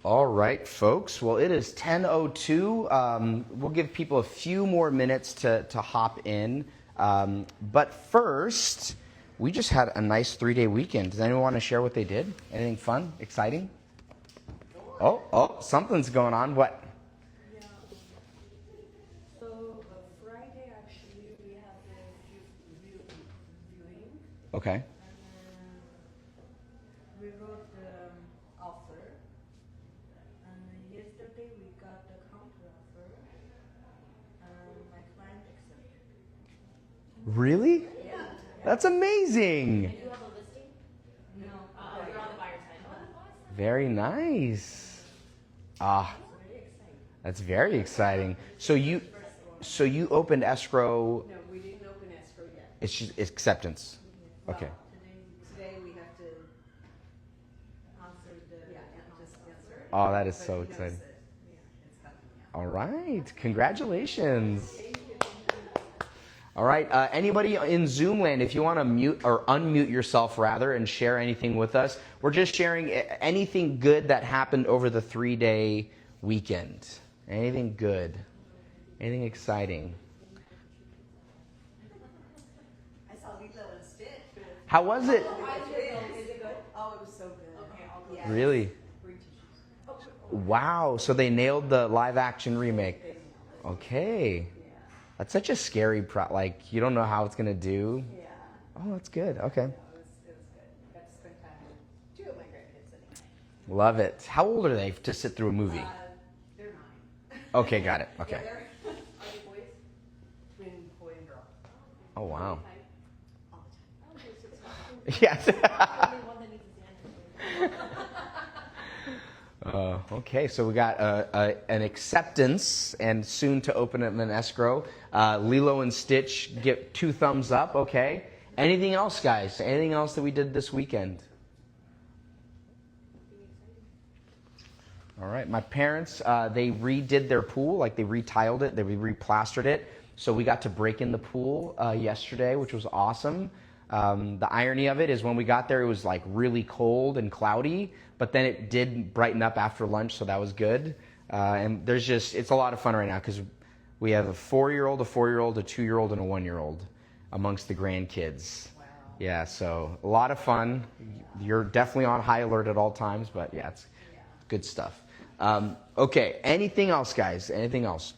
All right, folks. Well, it is 10:02. We'll give people a few more minutes to hop in. But first, we just had a nice 3-day weekend. Does anyone want to share what they did? Anything fun, exciting? Oh, something's going on. What? Yeah. So Friday actually we have the viewing. Okay. And we wrote the offer. And yesterday we got the counter offer. And my client accepted. Really? Yeah. That's amazing. You have a listing? No. You're on the buyer side. Very nice. Ah, Very exciting. that's very exciting. So you opened escrow. No, we didn't open escrow yet. It's just acceptance. Well, Okay. Today we have to answer just answer it. Oh, that is But so he knows exciting. that, it's coming, yeah. All right. Congratulations. All right. Anybody in Zoom land, if you want to mute or unmute yourself rather and share anything with us, we're just sharing anything good that happened over the 3-day weekend. Anything good? Anything exciting? I saw Lilo and Stitch. How was it? Is it good? Oh, it was so good. Okay, I'll go. Really? Bring tissues. Wow. So they nailed the live action remake. Okay. Yeah. That's such a scary like you don't know how it's going to do. Yeah. Oh, that's good. Okay. It was good. Got to spend time with 2 of my grandkids anyway. Love it. How old are they to sit through a movie? They're 9. Okay, got it. Okay. Yeah, are they boys? Twin boy and girl. Oh, wow. All the time. Yes. Only one that needs his hand. Okay, so we got an acceptance and soon to open an escrow. Lilo and Stitch get 2 thumbs up. Okay. Anything else, guys? Anything else that we did this weekend? All right. My parents, they redid their pool. Like they retiled it. They replastered it. So we got to break in the pool yesterday, which was awesome. The irony of it is when we got there, it was like really cold and cloudy, but then it did brighten up after lunch, so that was good. And it's a lot of fun right now because we have a 4-year-old, a 4-year-old, a 2-year-old, and a 1-year-old amongst the grandkids. Wow. Yeah, so a lot of fun. You're definitely on high alert at all times, but yeah, it's good stuff. Okay, anything else, guys? Anything else?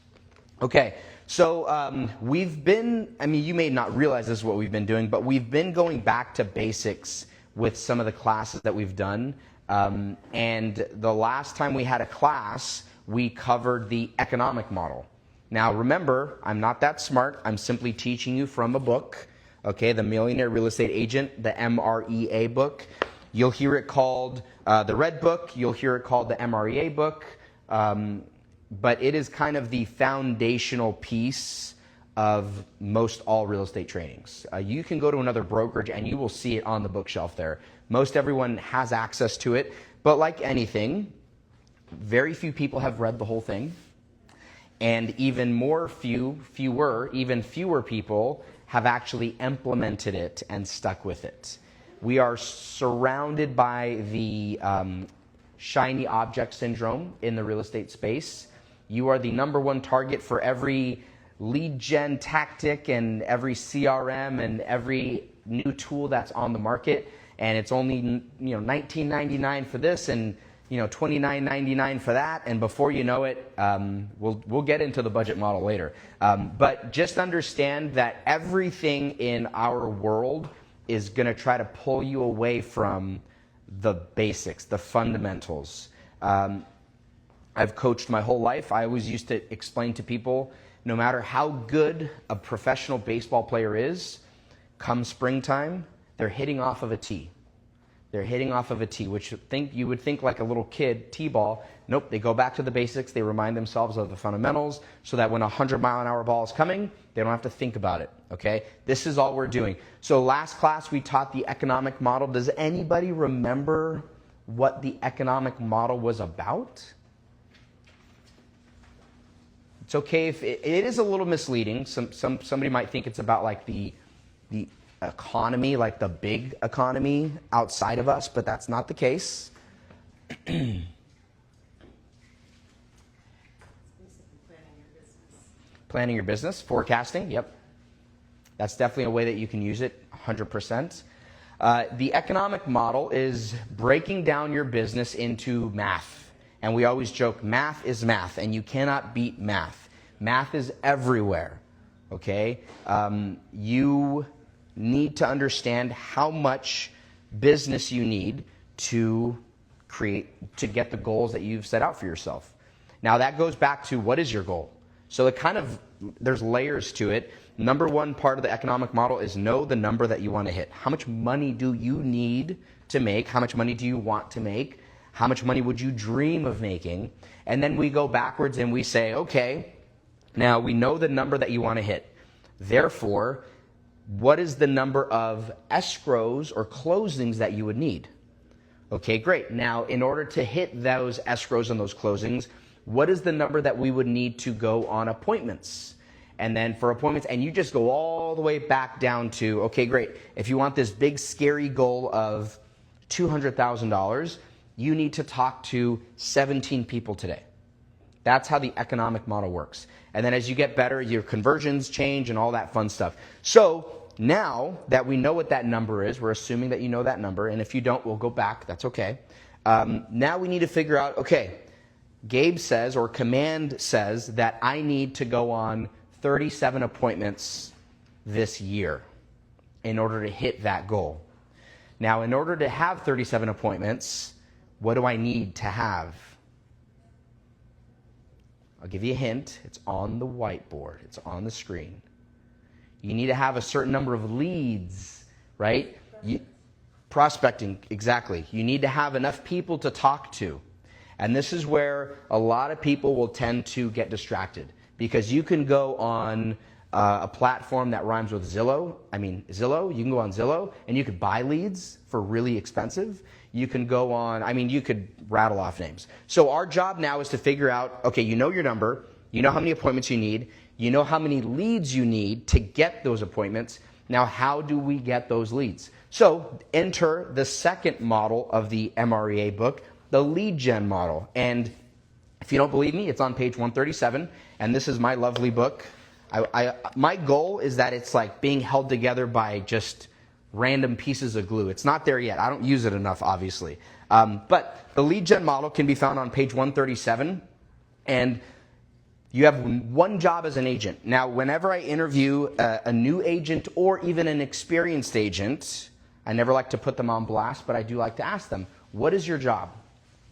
Okay. So we've been, you may not realize this is what we've been doing, but we've been going back to basics with some of the classes that we've done. And the last time we had a class, we covered the economic model. Now remember, I'm not that smart. I'm simply teaching you from a book, okay, The Millionaire Real Estate Agent, the MREA book. You'll hear it called the Red Book. You'll hear it called the MREA book. But it is kind of the foundational piece of most all real estate trainings. You can go to another brokerage and you will see it on the bookshelf there. Most everyone has access to it, but like anything, very few people have read the whole thing, and even fewer people have actually implemented it and stuck with it. We are surrounded by the shiny object syndrome in the real estate space. You are the number one target for every lead gen tactic and every CRM and every new tool that's on the market. And it's only $19.99 for this and $29.99 for that. And before you know it, we'll get into the budget model later. But just understand that everything in our world is going to try to pull you away from the basics, the fundamentals. I've coached my whole life. I always used to explain to people, no matter how good a professional baseball player is, come springtime, they're hitting off of a tee. They're hitting off of a tee, which you would think like a little kid, tee-ball. Nope, they go back to the basics. They remind themselves of the fundamentals so that when a 100-mile-an-hour ball is coming, they don't have to think about it, okay? This is all we're doing. So last class, we taught the economic model. Does anybody remember what the economic model was about? It's okay if it is a little misleading. Somebody might think it's about like the economy, like the big economy outside of us, but that's not the case. Planning your business, forecasting, yep. That's definitely a way that you can use it, 100%. The economic model is breaking down your business into math. And we always joke, math is math, and you cannot beat math. Math is everywhere, okay? You need to understand how much business you need to get the goals that you've set out for yourself. Now that goes back to what is your goal? So there's layers to it. Number one part of the economic model is know the number that you want to hit. How much money do you need to make? How much money do you want to make? How much money would you dream of making? And then we go backwards and we say, okay, now we know the number that you want to hit. Therefore, what is the number of escrows or closings that you would need? Okay, great. Now, in order to hit those escrows and those closings, what is the number that we would need to go on appointments? And then for appointments, and you just go all the way back down to, okay, great. If you want this big, scary goal of $200,000, you need to talk to 17 people today. That's how the economic model works. And then as you get better, your conversions change and all that fun stuff. So now that we know what that number is, we're assuming that you know that number. And if you don't, we'll go back. That's okay. Now we need to figure out, okay, Gabe says, or Command says, that I need to go on 37 appointments this year in order to hit that goal. Now, in order to have 37 appointments, what do I need to have? I'll give you a hint. It's on the whiteboard. It's on the screen. You need to have a certain number of leads, right? Prospecting, exactly. You need to have enough people to talk to. And this is where a lot of people will tend to get distracted, because you can go on a platform that rhymes with Zillow. You can go on Zillow and you could buy leads for really expensive. You can go on, you could rattle off names. So our job now is to figure out, okay, you know your number, you know how many appointments you need, you know how many leads you need to get those appointments. Now, how do we get those leads? So enter the second model of the MREA book, the lead gen model. And if you don't believe me, it's on page 137, and this is my lovely book. My goal is that it's like being held together by just random pieces of glue. It's not there yet. I don't use it enough, obviously. But the lead gen model can be found on page 137, and you have one job as an agent. Now, whenever I interview a new agent or even an experienced agent, I never like to put them on blast, but I do like to ask them, what is your job?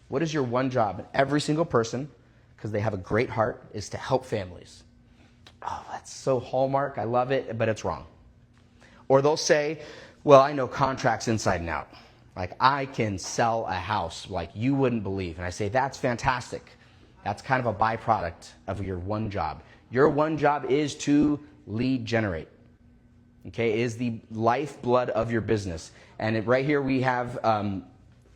What is your one job? And every single person, because they have a great heart, is to help families. Oh, that's so Hallmark. I love it, but it's wrong. Or they'll say, well, I know contracts inside and out. Like, I can sell a house like you wouldn't believe. And I say, that's fantastic. That's kind of a byproduct of your one job. Your one job is to lead generate. Okay, it is the lifeblood of your business. And right here we have,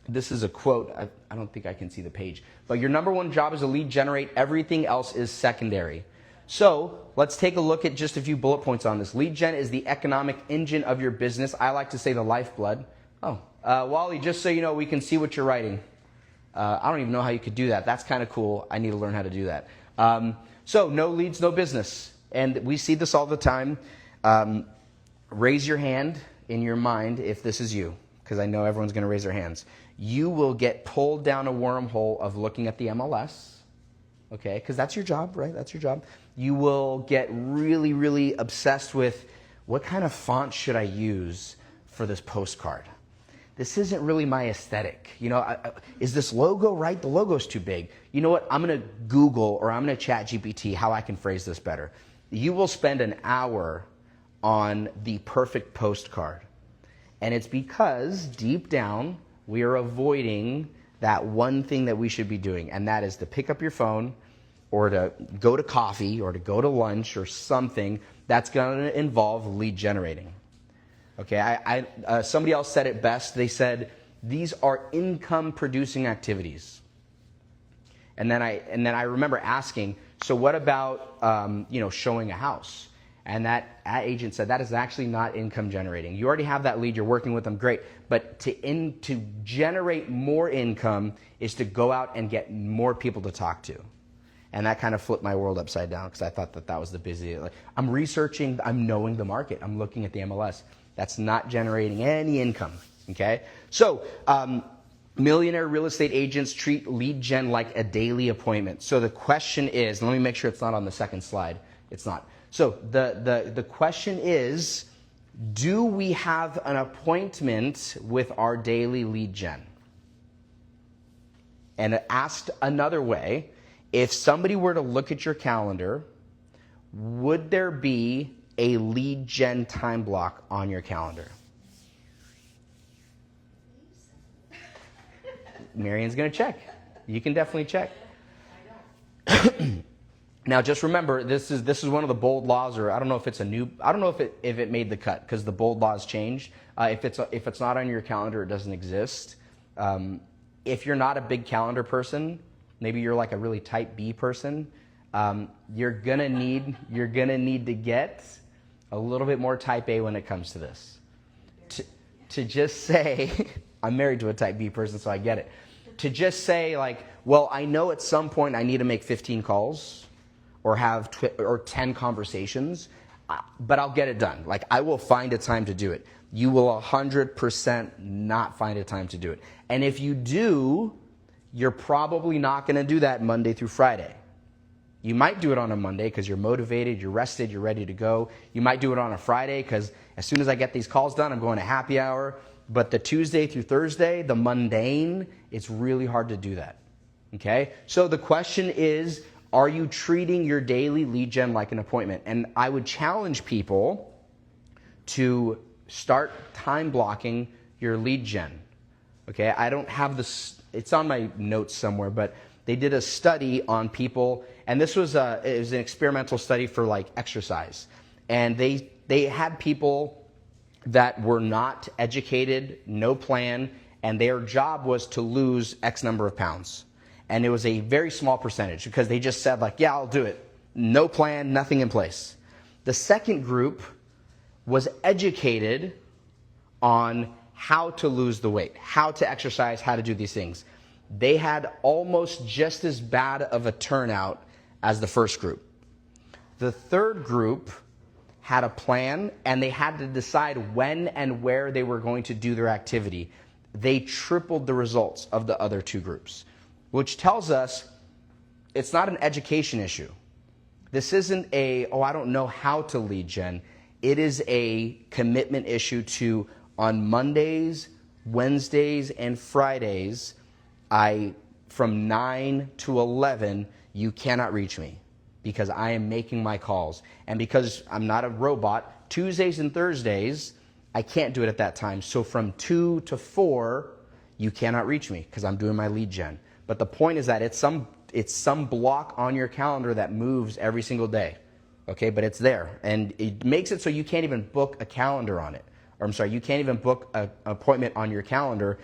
this is a quote. I don't think I can see the page. But your number one job is to lead generate. Everything else is secondary. So let's take a look at just a few bullet points on this. Lead gen is the economic engine of your business. I like to say the lifeblood. Wally, just so you know, we can see what you're writing. I don't even know how you could do that. That's kind of cool. I need to learn how to do that. So no leads, no business. And we see this all the time. Raise your hand in your mind if this is you, because I know everyone's going to raise their hands. You will get pulled down a wormhole of looking at the MLS, okay? Because that's your job, right? That's your job. You will get really, really obsessed with what kind of font should I use for this postcard? This isn't really my aesthetic. Is this logo right? The logo's too big. You know what? I'm going to Google or I'm going to chat GPT how I can phrase this better. You will spend an hour on the perfect postcard. And it's because deep down, we are avoiding that one thing that we should be doing, and that is to pick up your phone or to go to coffee or to go to lunch or something that's going to involve lead generating. Okay, somebody else said it best. They said, these are income-producing activities. And then I remember asking, so what about showing a house? And that agent said, that is actually not income generating. You already have that lead, you're working with them, great. But to generate more income is to go out and get more people to talk to. And that kind of flipped my world upside down because I thought that was the busy. Like, I'm researching, I'm knowing the market, I'm looking at the MLS. That's not generating any income, okay? So, millionaire real estate agents treat lead gen like a daily appointment. So the question is, let me make sure it's not on the second slide. It's not. So the question is, do we have an appointment with our daily lead gen? And asked another way, if somebody were to look at your calendar, would there be a lead gen time block on your calendar? Marianne's going to check. You can definitely check. Now, just remember, this is one of the bold laws, or I don't know if it's if it made the cut because the bold laws changed. If it's not on your calendar, it doesn't exist. If you're not a big calendar person, maybe you're like a really type B person, you're gonna need to get a little bit more type A when it comes to this. To just say, I'm married to a type B person, so I get it. To just say like, well, I know at some point I need to make 15 calls or have 10 conversations, but I'll get it done. Like, I will find a time to do it. You will 100% not find a time to do it. And if you do, you're probably not going to do that Monday through Friday. You might do it on a Monday because you're motivated, you're rested, you're ready to go. You might do it on a Friday because as soon as I get these calls done, I'm going to happy hour. But the Tuesday through Thursday, the mundane, it's really hard to do that. Okay? So the question is, are you treating your daily lead gen like an appointment? And I would challenge people to start time blocking your lead gen. Okay? I don't have this, it's on my notes somewhere, but they did a study on people, and this was it was an experimental study for like exercise. And they had people that were not educated, no plan, and their job was to lose X number of pounds. And it was a very small percentage because they just said like, yeah, I'll do it. No plan, nothing in place. The second group was educated on how to lose the weight, how to exercise, how to do these things. They had almost just as bad of a turnout as the first group. The third group had a plan, and they had to decide when and where they were going to do their activity. They tripled the results of the other two groups, which tells us it's not an education issue. This isn't I don't know how to lead gen. It is a commitment issue to, on Mondays, Wednesdays, and Fridays, from 9 to 11, you cannot reach me because I am making my calls. And because I'm not a robot, Tuesdays and Thursdays, I can't do it at that time. So from 2 to 4, you cannot reach me because I'm doing my lead gen. But the point is that it's some block on your calendar that moves every single day. Okay, but it's there. And it makes it so you can't even book a calendar on it. Or I'm sorry, you can't even book an appointment on your calendar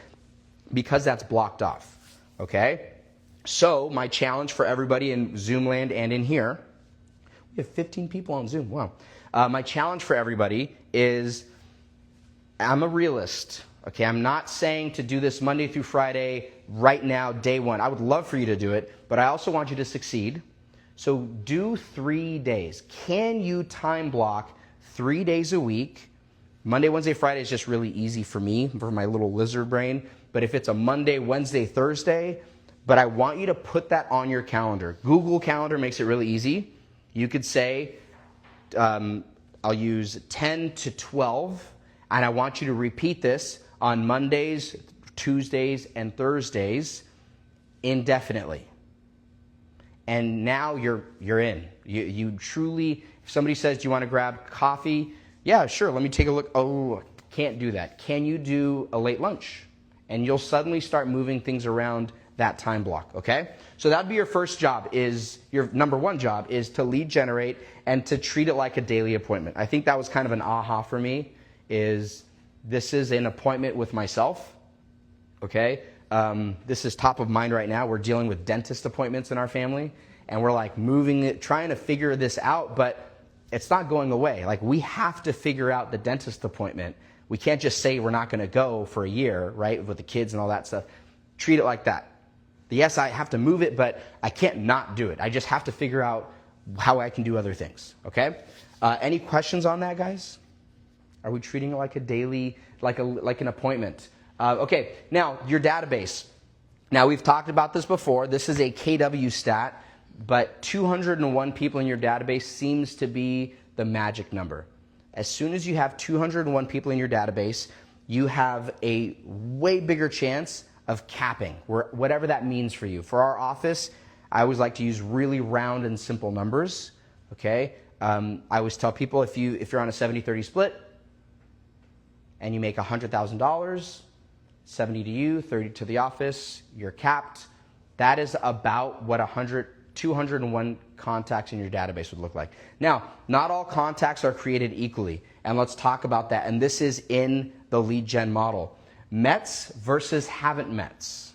because that's blocked off. Okay? So my challenge for everybody in Zoom land and in here, we have 15 people on Zoom. Wow. My challenge for everybody is, I'm a realist. Okay, I'm not saying to do this Monday through Friday right now, day one. I would love for you to do it, but I also want you to succeed. So do 3 days. Can you time block 3 days a week? Monday, Wednesday, Friday is just really easy for me, for my little lizard brain. But if it's a Monday, Wednesday, Thursday, but I want you to put that on your calendar. Google Calendar makes it really easy. You could say, I'll use 10 to 12, and I want you to repeat this on Mondays, Tuesdays, and Thursdays indefinitely. And now you're in. You truly, if somebody says, do you want to grab coffee? Yeah, sure, let me take a look. Oh, can't do that. Can you do a late lunch? And you'll suddenly start moving things around that time block, okay? So that'd be your first job, your number one job is to lead generate and to treat it like a daily appointment. I think that was kind of an aha for me, this is an appointment with myself, okay? This is top of mind right now. We're dealing with dentist appointments in our family, and we're like moving it, trying to figure this out, but it's not going away. Like, we have to figure out the dentist appointment. We can't just say we're not going to go for a year, right, with the kids and all that stuff. Treat it like that. Yes, I have to move it, but I can't not do it. I just have to figure out how I can do other things, okay? Any questions on that, guys? Are we treating it like a daily, like an appointment? Okay, now your database. Now we've talked about this before. This is a KW stat, but 201 people in your database seems to be the magic number. As soon as you have 201 people in your database, you have a way bigger chance of capping, whatever that means for you. For our office, I always like to use really round and simple numbers, okay? I always tell people if you're on a 70-30 split and you make $100,000, 70 to you, 30 to the office, you're capped. That is about what 201 contacts in your database would look like. Now, not all contacts are created equally, and let's talk about that. And this is in the lead gen model. Mets versus haven't mets.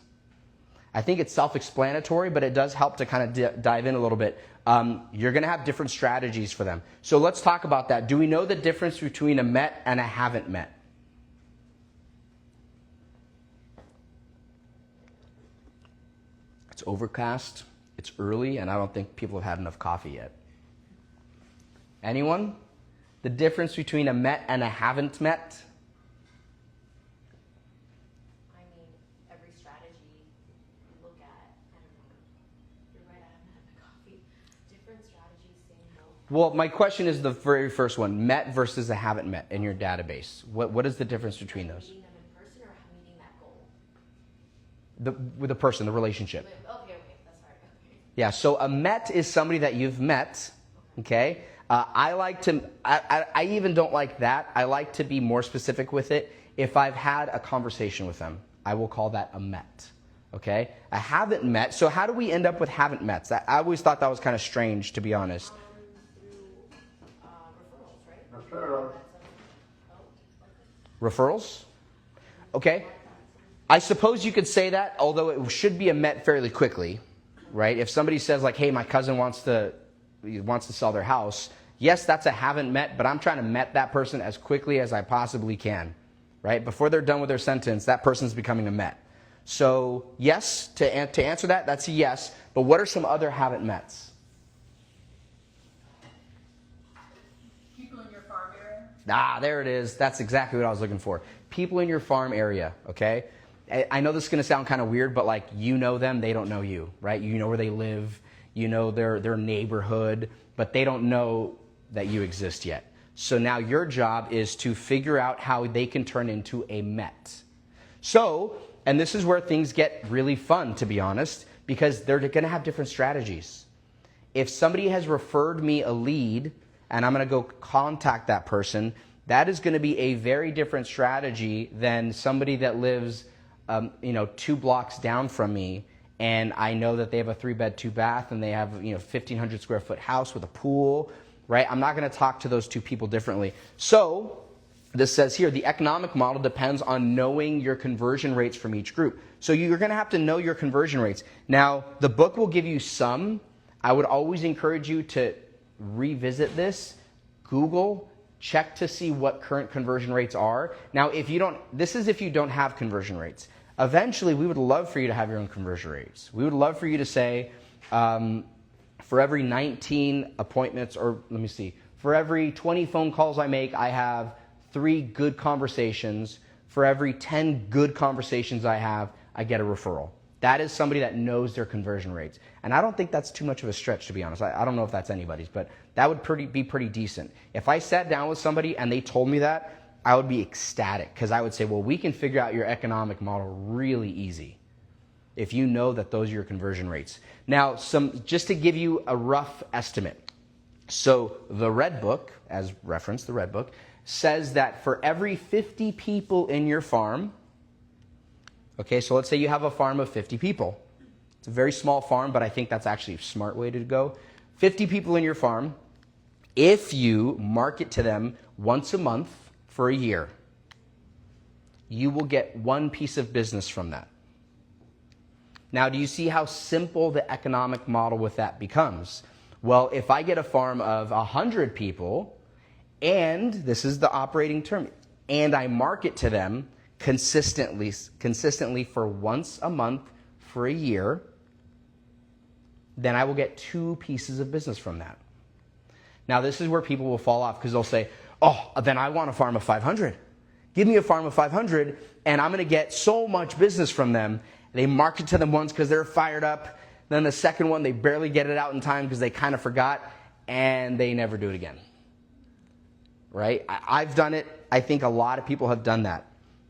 I think it's self-explanatory, but it does help to kind of dive in a little bit. You're going to have different strategies for them. So let's talk about that. Do we know the difference between a met and a haven't met? It's overcast, it's early, and I don't think people have had enough coffee yet. Anyone? The difference between a met and a haven't met? I mean, every strategy you look at, I don't know. You're right, I haven't had my coffee. Different strategies, same goal. Well, my question is the very first one, met versus a haven't met in your database. What is the difference between those? Meeting them in person or meeting that goal? With the person, the relationship. Okay, that's hard. Okay. Yeah, so a met is somebody that you've met, okay? I even don't like that. I like to be more specific with it. If I've had a conversation with them, I will call that a met, okay? I haven't met, so how do we end up with haven't mets? I always thought that was kind of strange, to be honest. Through referrals, right? Referrals. Referrals? Okay. I suppose you could say that, although it should be a met fairly quickly, right? If somebody says like, hey, my cousin wants to sell their house, yes, that's a haven't met, but I'm trying to met that person as quickly as I possibly can, right? Before they're done with their sentence, that person's becoming a met. So yes, to answer that, that's a yes, but what are some other haven't mets? People in your farm area? Ah, there it is. That's exactly what I was looking for. People in your farm area, okay? I know this is going to sound kind of weird, but like you know them, they don't know you, right? You know where they live, you know their neighborhood, but they don't know that you exist yet. So now your job is to figure out how they can turn into a met. So, and this is where things get really fun, to be honest, because they're going to have different strategies. If somebody has referred me a lead and I'm going to go contact that person, that is going to be a very different strategy than somebody that lives 2 blocks down from me, and I know that they have a 3-bed, 2-bath, and they have 1,500 square foot house with a pool, right? I'm not going to talk to those two people differently. So this says here, the economic model depends on knowing your conversion rates from each group. So you're going to have to know your conversion rates. Now, the book will give you some. I would always encourage you to revisit this, Google, check to see what current conversion rates are. Now, this is if you don't have conversion rates. Eventually, we would love for you to have your own conversion rates. We would love for you to say, for every 19 appointments, or let me see, for every 20 phone calls I make, I have 3 good conversations. For every 10 good conversations I have, I get a referral. That is somebody that knows their conversion rates. And I don't think that's too much of a stretch, to be honest. I don't know if that's anybody's, but that would be pretty decent. If I sat down with somebody and they told me that, I would be ecstatic, because I would say, well, we can figure out your economic model really easy if you know that those are your conversion rates. Now, just to give you a rough estimate. So the Red Book, as referenced, the Red Book, says that for every 50 people in your farm, okay, so let's say you have a farm of 50 people. It's a very small farm, but I think that's actually a smart way to go. 50 people in your farm, if you market to them once a month for a year, you will get 1 piece of business from that. Now, do you see how simple the economic model with that becomes? Well, if I get a farm of 100 people, and this is the operating term, and I market to them consistently for once a month for a year, then I will get 2 pieces of business from that. Now, this is where people will fall off because they'll say, oh, then I want a farm of 500. Give me a farm of 500 and I'm going to get so much business from them. They market to them once because they're fired up. Then the second one, they barely get it out in time because they kind of forgot and they never do it again. Right? I've done it. I think a lot of people have done that.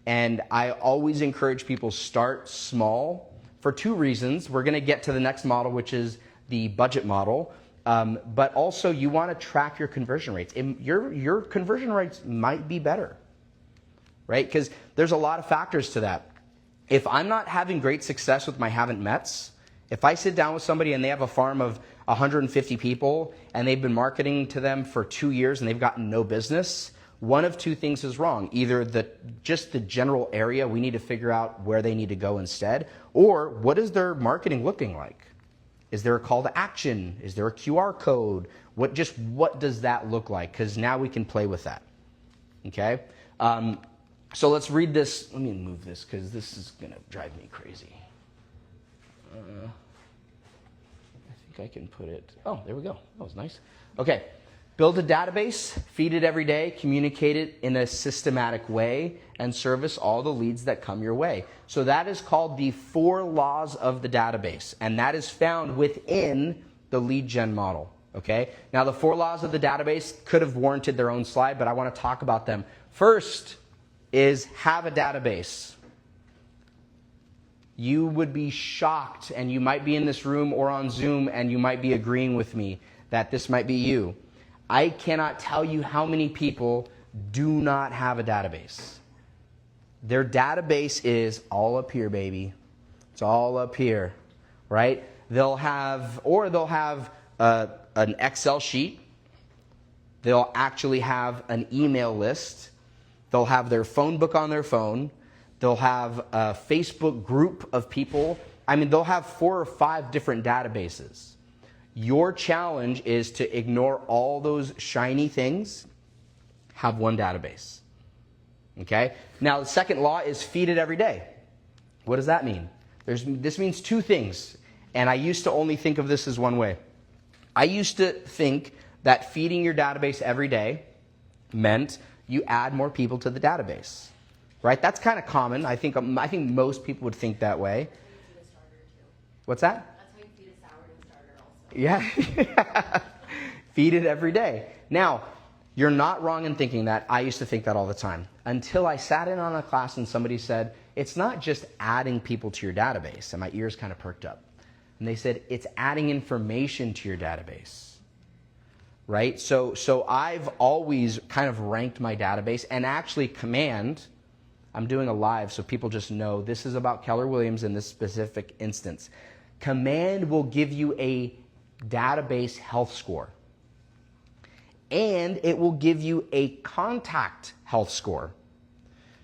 And I always encourage people start small for 2 reasons. We're going to get to the next model, which is the budget model. But also you want to track your conversion rates. Your conversion rates might be better, right? Because there's a lot of factors to that. If I'm not having great success with my haven't mets, if I sit down with somebody and they have a farm of 150 people and they've been marketing to them for 2 years and they've gotten no business, one of 2 things is wrong. Either just the general area, we need to figure out where they need to go instead, or what is their marketing looking like? Is there a call to action? Is there a QR code? What does that look like? Because now we can play with that. Okay? So let's read this. Let me move this because this is going to drive me crazy. I think I can put it. Oh, there we go. That was nice. Okay. Build a database, feed it every day, communicate it in a systematic way, and service all the leads that come your way. So that is called the 4 laws of the database, and that is found within the lead gen model. Okay? Now, the 4 laws of the database could have warranted their own slide, but I want to talk about them. First is have a database. You would be shocked, and you might be in this room or on Zoom, and you might be agreeing with me that this might be you. I cannot tell you how many people do not have a database. Their database is all up here, baby. It's all up here, right? They'll have an Excel sheet. They'll actually have an email list. They'll have their phone book on their phone. They'll have a Facebook group of people. I mean, they'll have 4 or 5 different databases. Your challenge is to ignore all those shiny things, have one database. Okay? Now, the second law is feed it every day. What does that mean? This means 2 things, and I used to only think of this as one way. I used to think that feeding your database every day meant you add more people to the database. Right? That's kind of common. I think most people would think that way. What's that? Yeah. Feed it every day. Now, you're not wrong in thinking that. I used to think that all the time. Until I sat in on a class and somebody said, it's not just adding people to your database. And my ears kind of perked up. And they said, it's adding information to your database. Right? So I've always kind of ranked my database, and actually Command, I'm doing a live so people just know this is about Keller Williams in this specific instance. Command will give you a database health score, and it will give you a contact health score.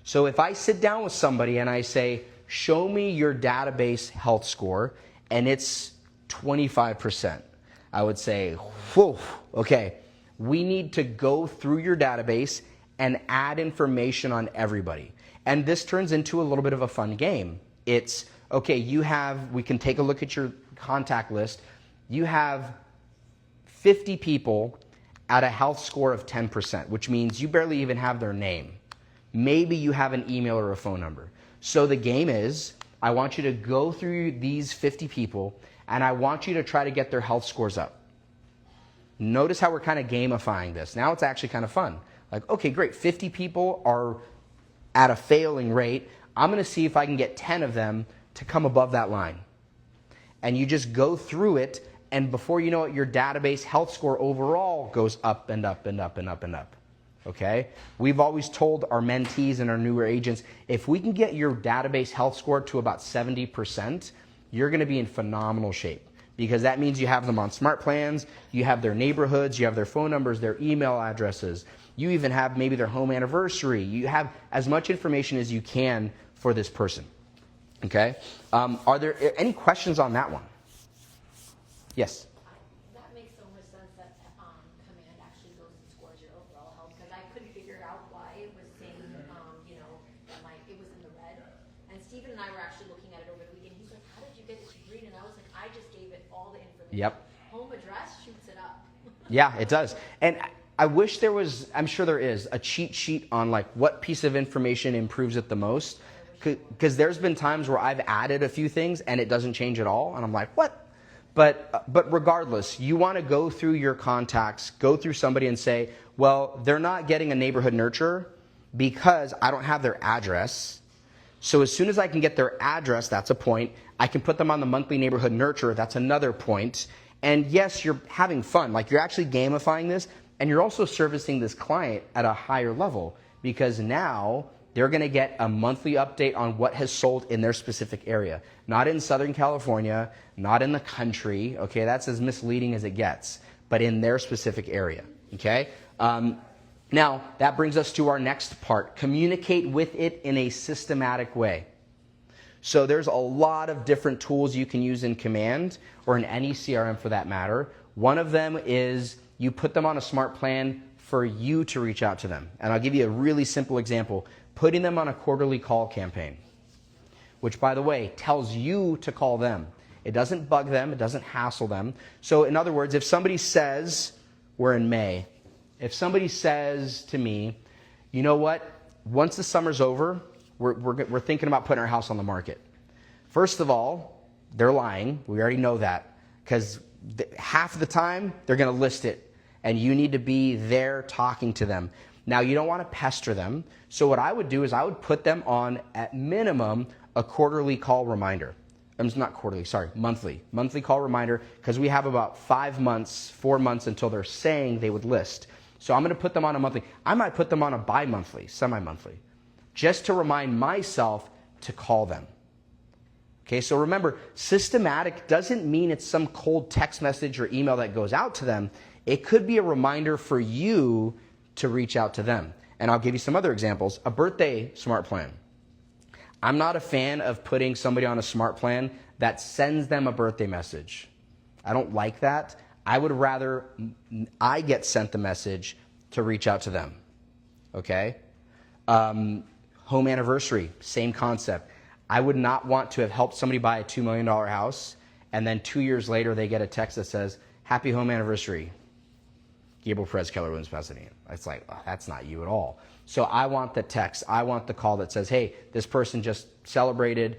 So if I sit down with somebody and I say, show me your database health score, and it's 25%, I would say, whoa, okay, we need to go through your database and add information on everybody. And this turns into a little bit of a fun game. It's, okay, we can take a look at your contact list. You have 50 people at a health score of 10%, which means you barely even have their name. Maybe you have an email or a phone number. So the game is, I want you to go through these 50 people, and I want you to try to get their health scores up. Notice how we're kind of gamifying this. Now it's actually kind of fun. Like, okay, great, 50 people are at a failing rate. I'm going to see if I can get 10 of them to come above that line. And you just go through it, and before you know it, your database health score overall goes up and up and up and up and up. Okay? We've always told our mentees and our newer agents, if we can get your database health score to about 70%, you're going to be in phenomenal shape. Because that means you have them on smart plans, you have their neighborhoods, you have their phone numbers, their email addresses, you even have maybe their home anniversary. You have as much information as you can for this person. Okay? Are there any questions on that one? Yes? That makes so much sense that Command actually goes and scores your overall health, because I couldn't figure out why it was saying, that it was in the red. And Stephen and I were actually looking at it over the weekend. He's like, how did you get Yep. home address shoots it up. Yeah, it does. And I wish there was, I'm sure there is, a cheat sheet on like what piece of information improves it the most. Because there's been times where I've added a few things and it doesn't change at all. And I'm like, what? But regardless, you want to go through your contacts, go through somebody and say, well, they're not getting a neighborhood nurturer because I don't have their address. So as soon as I can get their address, that's a point. I can put them on the monthly neighborhood nurturer. That's another point. And yes, you're having fun. Like you're actually gamifying this, and you're also servicing this client at a higher level because now they're going to get a monthly update on what has sold in their specific area. Not in Southern California, not in the country. Okay, that's as misleading as it gets, but in their specific area. Okay. Now, that brings us to our next part. Communicate with it in a systematic way. So there's a lot of different tools you can use in Command or in any CRM for that matter. One of them is you put them on a smart plan for you to reach out to them. And I'll give you a really simple example. Putting them on a quarterly call campaign, which, by the way, tells you to call them. It doesn't bug them. It doesn't hassle them. So in other words, if somebody says, we're in May, if somebody says to me, you know what, once the summer's over, we're thinking about putting our house on the market. First of all, they're lying. We already know that because half of the time they're going to list it and you need to be there talking to them. Now, you don't want to pester them. So what I would do is I would put them on, at minimum, a quarterly call reminder. It's not quarterly, sorry, monthly. Monthly call reminder because we have about 4 months until they're saying they would list. So I'm going to put them on a monthly. I might put them on a bi-monthly, semi-monthly, just to remind myself to call them. Okay, so remember, systematic doesn't mean it's some cold text message or email that goes out to them. It could be a reminder for you to reach out to them. And I'll give you some other examples. A birthday smart plan. I'm not a fan of putting somebody on a smart plan that sends them a birthday message. I don't like that. I would rather I get sent the message to reach out to them. Okay? Home anniversary, same concept. I would not want to have helped somebody buy a $2 million house and then 2 years later they get a text that says, happy home anniversary. Gabriel Perez, Keller Williams, Pasadena. It's like, oh, that's not you at all. So I want the text. I want the call that says, hey, this person just celebrated,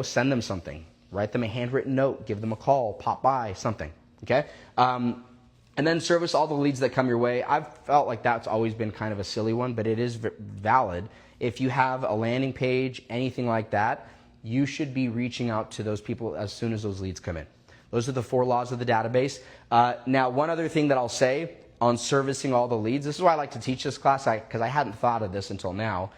send them something. Write them a handwritten note. Give them a call. Pop by, something. Okay? And then service all the leads that come your way. I've felt like that's always been kind of a silly one, but it is valid. If you have a landing page, anything like that, you should be reaching out to those people as soon as those leads come in. Those are the 4 laws of the database. Now, one other thing that I'll say on servicing all the leads, this is why I like to teach this class, because I hadn't thought of this until now.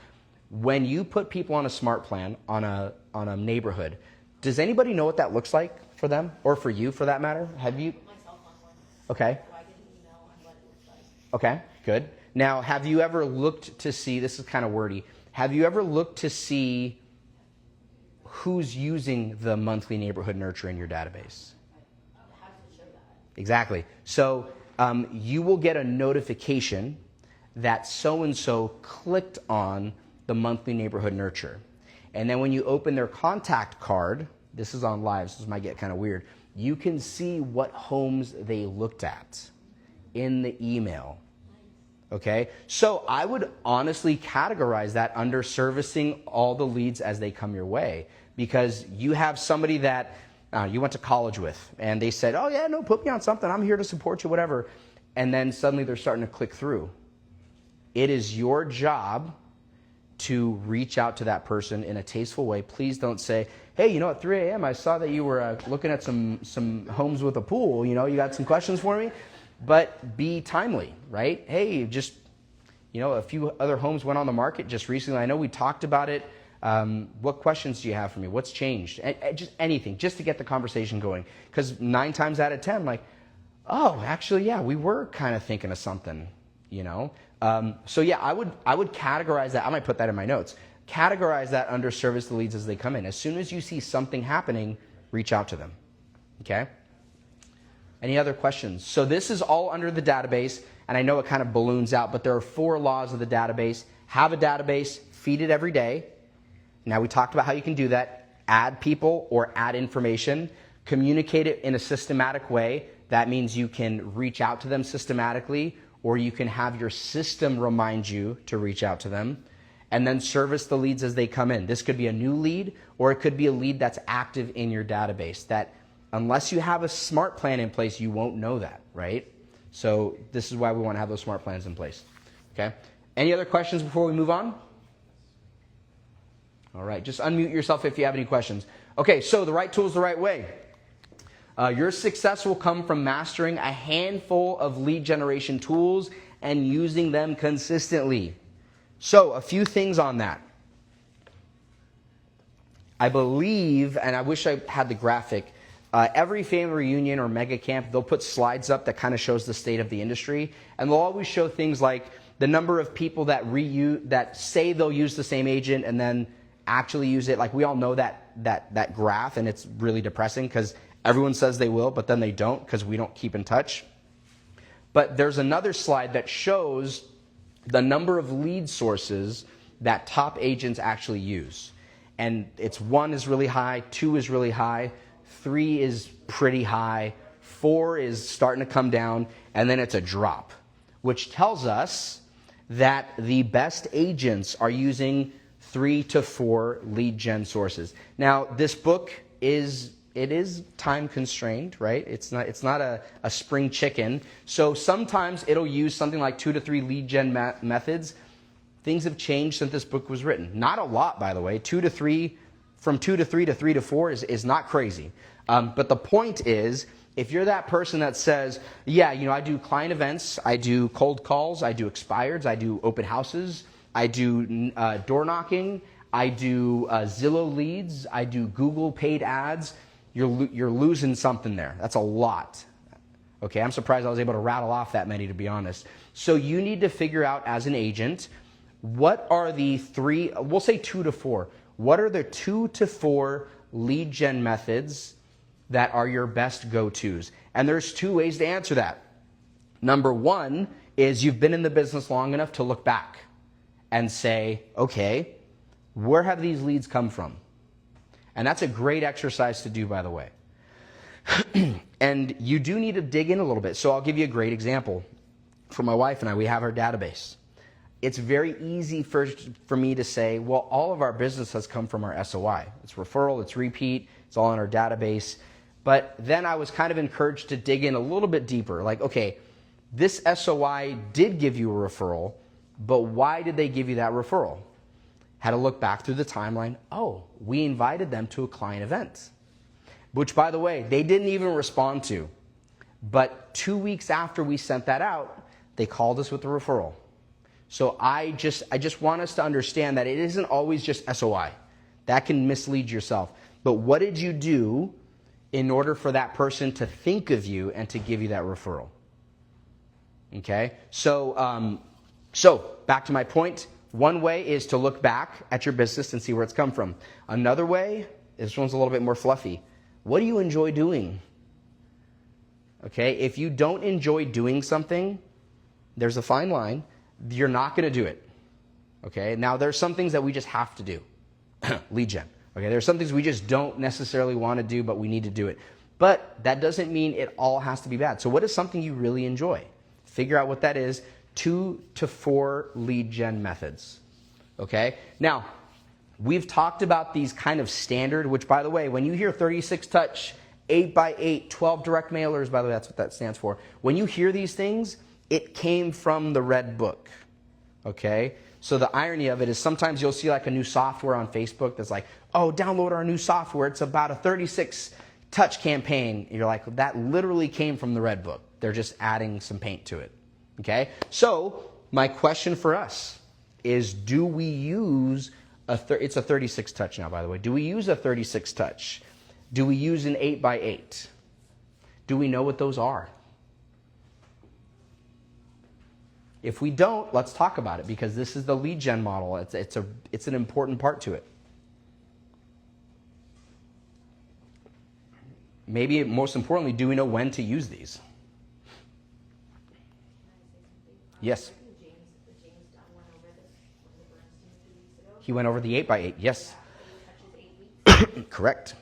When you put people on a smart plan, on a neighborhood, does anybody know what that looks like for them, or for you for that matter? Have you? My cell phone one. Okay. So I get an email on what it looks like. Okay, good. Now, have you ever looked to see, this is kind of wordy, have you ever looked to see who's using the monthly neighborhood nurture in your database? How does it show that? Exactly. So you will get a notification that so-and-so clicked on the monthly neighborhood nurture. And then when you open their contact card, this is on live, so this might get kind of weird, you can see what homes they looked at in the email. Okay? So I would honestly categorize that under servicing all the leads as they come your way, because you have somebody that you went to college with, and they said, oh yeah, no, put me on something. I'm here to support you, whatever. And then suddenly they're starting to click through. It is your job to reach out to that person in a tasteful way. Please don't say, hey, at 3 a.m. I saw that you were looking at some homes with a pool. You got some questions for me? But be timely, right? Hey, just, a few other homes went on the market just recently. I know we talked about it. What questions do you have for me? What's changed? Just anything, just to get the conversation going. Because 9 times out of 10, like, oh, actually, yeah, we were kind of thinking of something, So yeah, I would categorize that. I might put that in my notes. Categorize that under service the leads as they come in. As soon as you see something happening, reach out to them. Okay? Any other questions? So this is all under the database, and I know it kind of balloons out, but there are 4 laws of the database. Have a database, feed it every day. Now we talked about how you can do that. Add people or add information. Communicate it in a systematic way. That means you can reach out to them systematically, or you can have your system remind you to reach out to them. And then service the leads as they come in. This could be a new lead, or it could be a lead that's active in your database that unless you have a smart plan in place, you won't know that, right? So this is why we want to have those smart plans in place. Okay? Any other questions before we move on? All right, just unmute yourself if you have any questions. Okay, so the right tools the right way. Your success will come from mastering a handful of lead generation tools and using them consistently. So, a few things on that. I believe, and I wish I had the graphic, every family reunion or mega camp, they'll put slides up that kind of shows the state of the industry. And they'll always show things like the number of people that say they'll use the same agent and then actually use it. Like, we all know that graph, and it's really depressing because everyone says they will, but then they don't because we don't keep in touch. But there's another slide that shows the number of lead sources that top agents actually use. And it's 1 is really high, 2 is really high, 3 is pretty high, 4 is starting to come down, and then it's a drop, which tells us that the best agents are using 3 to 4 lead gen sources. Now, this book is time constrained, right? It's not a spring chicken. So sometimes it'll use something like 2 to 3 lead gen methods. Things have changed since this book was written. Not a lot, by the way. 2 to 3, from 2 to 3 to 3 to 4 is not crazy. But the point is, if you're that person that says, yeah, I do client events, I do cold calls, I do expireds, I do open houses, I do door knocking, I do Zillow leads, I do Google paid ads, you're losing something there. That's a lot. Okay, I'm surprised I was able to rattle off that many, to be honest. So you need to figure out as an agent, what are the 3, we'll say 2 to 4. What are the 2 to 4 lead gen methods that are your best go-tos? And there's 2 ways to answer that. Number 1 is you've been in the business long enough to look back and say, okay, where have these leads come from? And that's a great exercise to do, by the way. And you do need to dig in a little bit. So I'll give you a great example. For my wife and I, we have our database. It's very easy for me to say, well, all of our business has come from our SOI. It's referral, it's repeat, it's all in our database. But then I was kind of encouraged to dig in a little bit deeper. Like, okay, this SOI did give you a referral, but why did they give you that referral? Had to look back through the timeline. Oh, we invited them to a client event, which, by the way, they didn't even respond to. But 2 weeks after we sent that out, they called us with the referral. So I just want us to understand that it isn't always just SOI. That can mislead yourself. But what did you do in order for that person to think of you and to give you that referral? Okay? So back to my point. One way is to look back at your business and see where it's come from. Another way, this one's a little bit more fluffy. What do you enjoy doing? Okay? If you don't enjoy doing something, there's a fine line. You're not going to do it. Okay? Now, there's some things that we just have to do. Lead gen. Okay? There's some things we just don't necessarily want to do, but we need to do it. But that doesn't mean it all has to be bad. So what is something you really enjoy? Figure out what that is. 2 to 4 lead gen methods. Okay? Now, we've talked about these kind of standard, which, by the way, when you hear 36 touch, 8x8, 12 direct mailers, by the way, that's what that stands for. When you hear these things, it came from the Red Book. Okay? So the irony of it is sometimes you'll see like a new software on Facebook that's like, oh, download our new software. It's about a 36 touch campaign. And you're like, that literally came from the Red Book. They're just adding some paint to it. Okay? So my question for us is, do we use it's a 36 touch now, by the way. Do we use a 36 touch? Do we use an 8x8? Do we know what those are? If we don't, let's talk about it, because this is the lead gen model. It's an important part to it. Maybe most importantly, do we know when to use these? Yes. James Dunn went over this when the Bernstein 2 weeks ago. He went over the 8x8. Yes. Yeah, 8 touches, 8 weeks. Correct.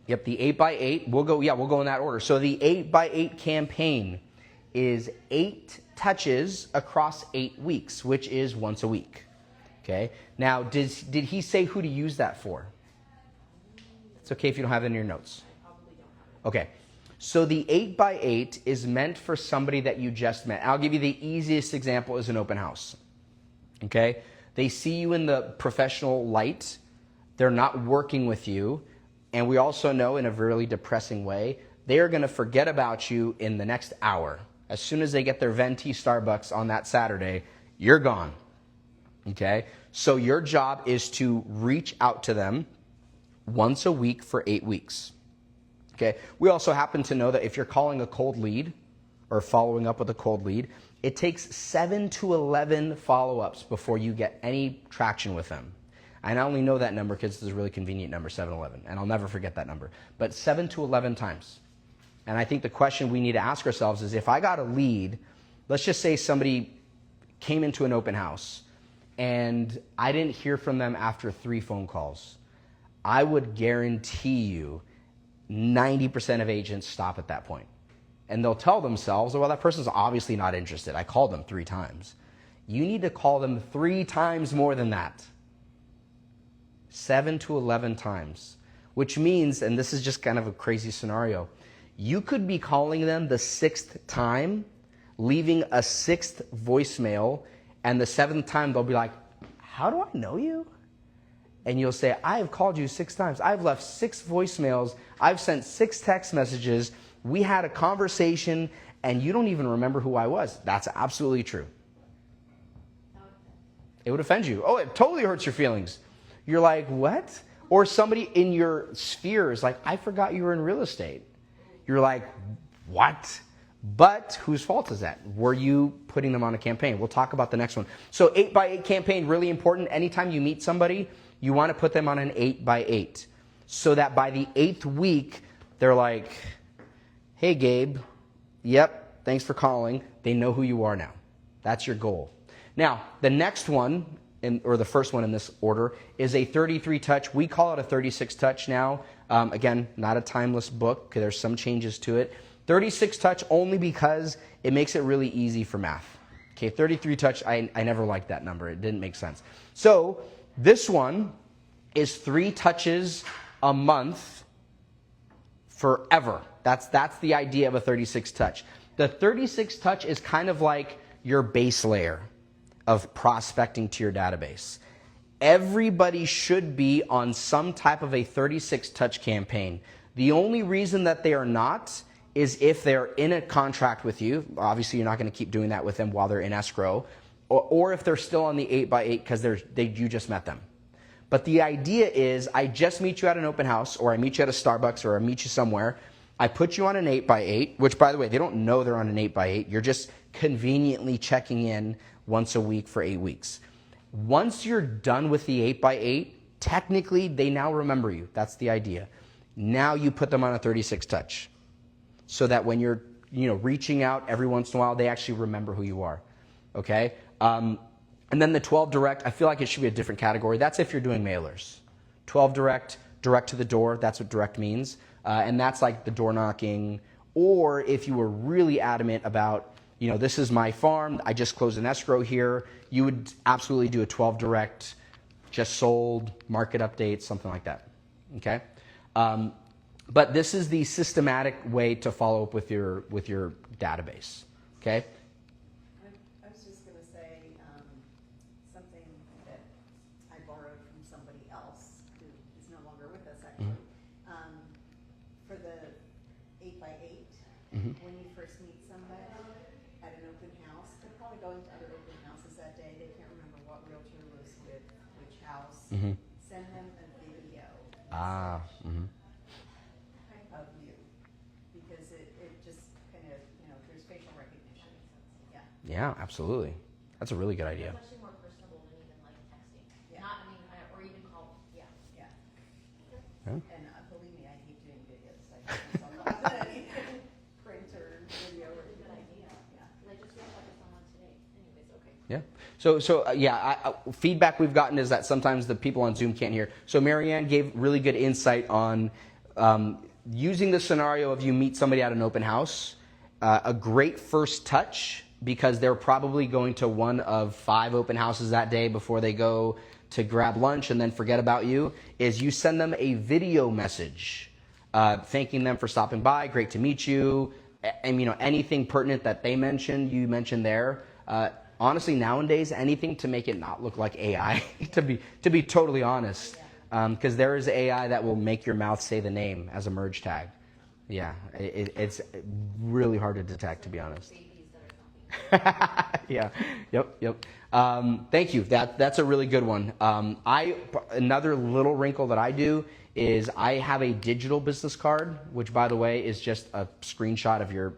Yep, the 8x8, we'll go in that order. So the 8x8 campaign is 8 touches across 8 weeks, which is once a week. Okay. Now, did he say who to use that for? It's okay if you don't have it in your notes. Okay. So the 8x8 is meant for somebody that you just met. I'll give you the easiest example is an open house. Okay. They see you in the professional light. They're not working with you. And we also know in a really depressing way, they are going to forget about you in the next hour. As soon as they get their venti Starbucks on that Saturday, you're gone. Okay? So your job is to reach out to them once a week for 8 weeks. Okay? We also happen to know that if you're calling a cold lead or following up with a cold lead, it takes 7 to 11 follow-ups before you get any traction with them. I only know that number because it's a really convenient number, 7-Eleven, and I'll never forget that number. But 7 to 11 times. And I think the question we need to ask ourselves is, if I got a lead, let's just say somebody came into an open house and I didn't hear from them after 3 phone calls, I would guarantee you 90% of agents stop at that point. And they'll tell themselves, well, that person's obviously not interested. I called them 3 times. You need to call them 3 times more than that. 7 to 11 times, which means, and this is just kind of a crazy scenario, you could be calling them the 6th time, leaving a 6th voicemail, and the 7th time they'll be like, how do I know you? And you'll say, I have called you 6 times. I've left 6 voicemails. I've sent 6 text messages. We had a conversation, and you don't even remember who I was. That's absolutely true. It would offend you. Oh, it totally hurts your feelings. You're like, what? Or somebody in your sphere is like, I forgot you were in real estate. You're like, what? But whose fault is that? Were you putting them on a campaign? We'll talk about the next one. So 8x8 campaign, really important. Anytime you meet somebody, you want to put them on an 8x8. So that by the 8th week, they're like, hey, Gabe. Yep, thanks for calling. They know who you are now. That's your goal. Now, the next one, or the first one in this order, is a 33 touch. We call it a 36 touch now. Again, not a timeless book, because there's some changes to it. 36 touch only because it makes it really easy for math. Okay, 33 touch, I never liked that number. It didn't make sense. So this one is 3 touches a month forever. That's the idea of a 36 touch. The 36 touch is kind of like your base layer of prospecting to your database. Everybody should be on some type of a 36 touch campaign. The only reason that they are not is if they're in a contract with you. Obviously, you're not going to keep doing that with them while they're in escrow, or if they're still on the 8x8 because you just met them. But the idea is, I just meet you at an open house, or I meet you at a Starbucks, or I meet you somewhere. I put you on an 8x8, which, by the way, they don't know they're on an 8x8. You're just conveniently checking in once a week for 8 weeks. Once you're done with the 8x8, technically they now remember you. That's the idea. Now you put them on a 36 touch, so that when you're reaching out every once in a while, they actually remember who you are. Okay? And then the 12 direct, I feel like it should be a different category. That's if you're doing mailers. 12 direct, direct to the door. That's what direct means. And that's like the door knocking. Or if you were really adamant about, this is my farm, I just closed an escrow here, you would absolutely do a 12 direct, just sold, market updates, something like that. Okay? But this is the systematic way to follow up with your database. Okay? I was just going to say something that I borrowed from somebody else who is no longer with us, actually. For the 8x8, when you first meet somebody at an open house, they're probably going to other open houses that day. They can't remember what realtor was with which house. Send them a video of you, because it just kind of, there's facial recognition. Yeah. Yeah, absolutely. That's a really good idea. It's actually more personable than even like texting. Yeah. Not, or even call. Yeah. Yeah. Yeah. And believe me, I hate doing videos. I don't know anything. Print or video or Good idea. Yeah. I just reached out to someone today. Anyways, okay. Yeah. So feedback we've gotten is that sometimes the people on Zoom can't hear. So Marianne gave really good insight on Using the scenario of you meet somebody at an open house, a great first touch, because they're probably going to one of 5 open houses that day before they go to grab lunch and then forget about you, is you send them a video message thanking them for stopping by, great to meet you, and anything pertinent that they mentioned, you mentioned there. Honestly, nowadays, anything to make it not look like AI, to be totally honest. Because there is AI that will make your mouth say the name as a merge tag. Yeah, it's really hard to detect, to be honest. Yeah, yep. Thank you. That's a really good one. Another little wrinkle that I do is I have a digital business card, which, by the way, is just a screenshot of your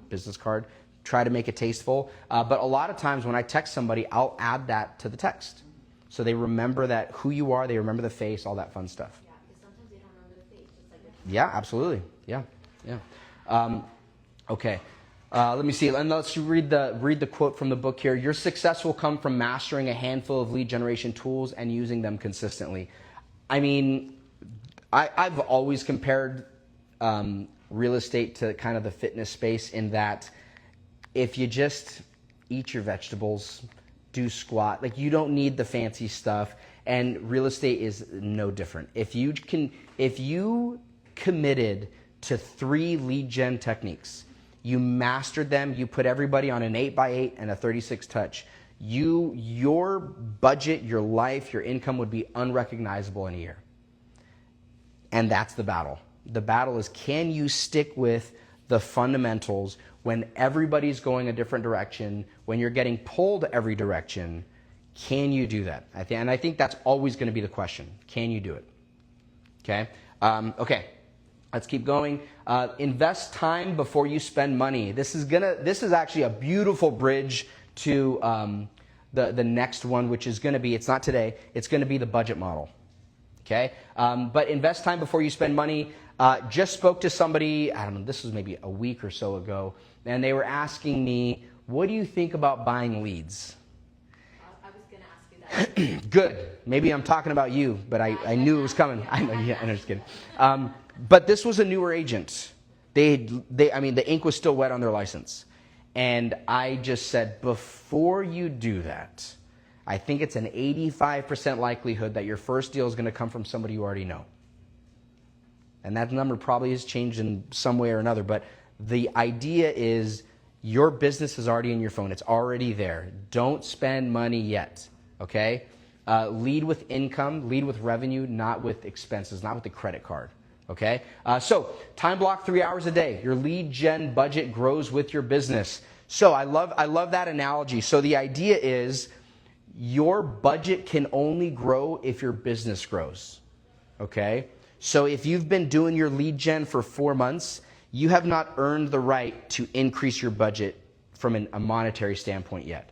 business card. Try to make it tasteful. But a lot of times when I text somebody, I'll add that to the text. So they remember that who you are, they remember the face, all that fun stuff. Yeah, because sometimes they don't remember the face. Just like yeah, absolutely. Yeah. Okay. Let me see. And let's read the quote from the book here. Your success will come from mastering a handful of lead generation tools and using them consistently. I mean, I've always compared real estate to kind of the fitness space, in that if you just eat your vegetables, do squat, like, you don't need the fancy stuff, and real estate is no different. If you committed to 3 lead gen techniques, you mastered them, you put everybody on an 8x8 and a 36 touch, your budget, your life, your income would be unrecognizable in a year. And that's the battle. The battle is, can you stick with the fundamentals when everybody's going a different direction, when you're getting pulled every direction? Can you do that? And I think that's always going to be the question. Can you do it? Okay. Okay. Let's keep going. Invest time before you spend money. This is actually a beautiful bridge to the next one, which is going to be, it's not today, it's going to be the budget model. Okay. But invest time before you spend money. Just spoke to somebody, I don't know, this was maybe a week or so ago, and they were asking me, what do you think about buying leads? I was going to ask you that. Good. Maybe I'm talking about you, but I knew it was coming. I know, yeah, I'm just kidding. But this was a newer agent. The ink was still wet on their license. And I just said, before you do that, I think it's an 85% likelihood that your first deal is going to come from somebody you already know. And that number probably has changed in some way or another, but the idea is your business is already in your phone. It's already there. Don't spend money yet, okay? Lead with income, lead with revenue, not with expenses, not with the credit card, okay? So time block 3 hours a day. Your lead gen budget grows with your business. So I love that analogy. So the idea is your budget can only grow if your business grows, okay? So if you've been doing your lead gen for 4 months, you have not earned the right to increase your budget from a monetary standpoint yet.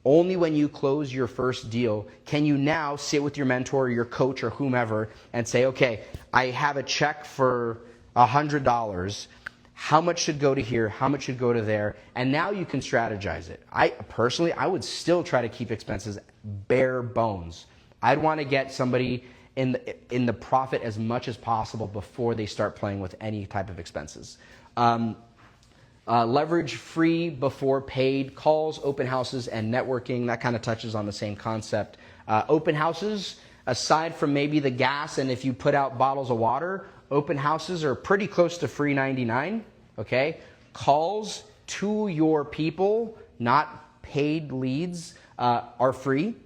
Only when you close your first deal can you now sit with your mentor or your coach or whomever and say, okay, I have a check for $100. How much should go to here? How much should go to there? And now you can strategize it. I would still try to keep expenses bare bones. I'd want to get somebody in the profit as much as possible before they start playing with any type of expenses. Leverage free before paid calls, open houses, and networking. That kind of touches on the same concept. Open houses, aside from maybe the gas and if you put out bottles of water, open houses are pretty close to free 99. Okay? Calls to your people, not paid leads, are free.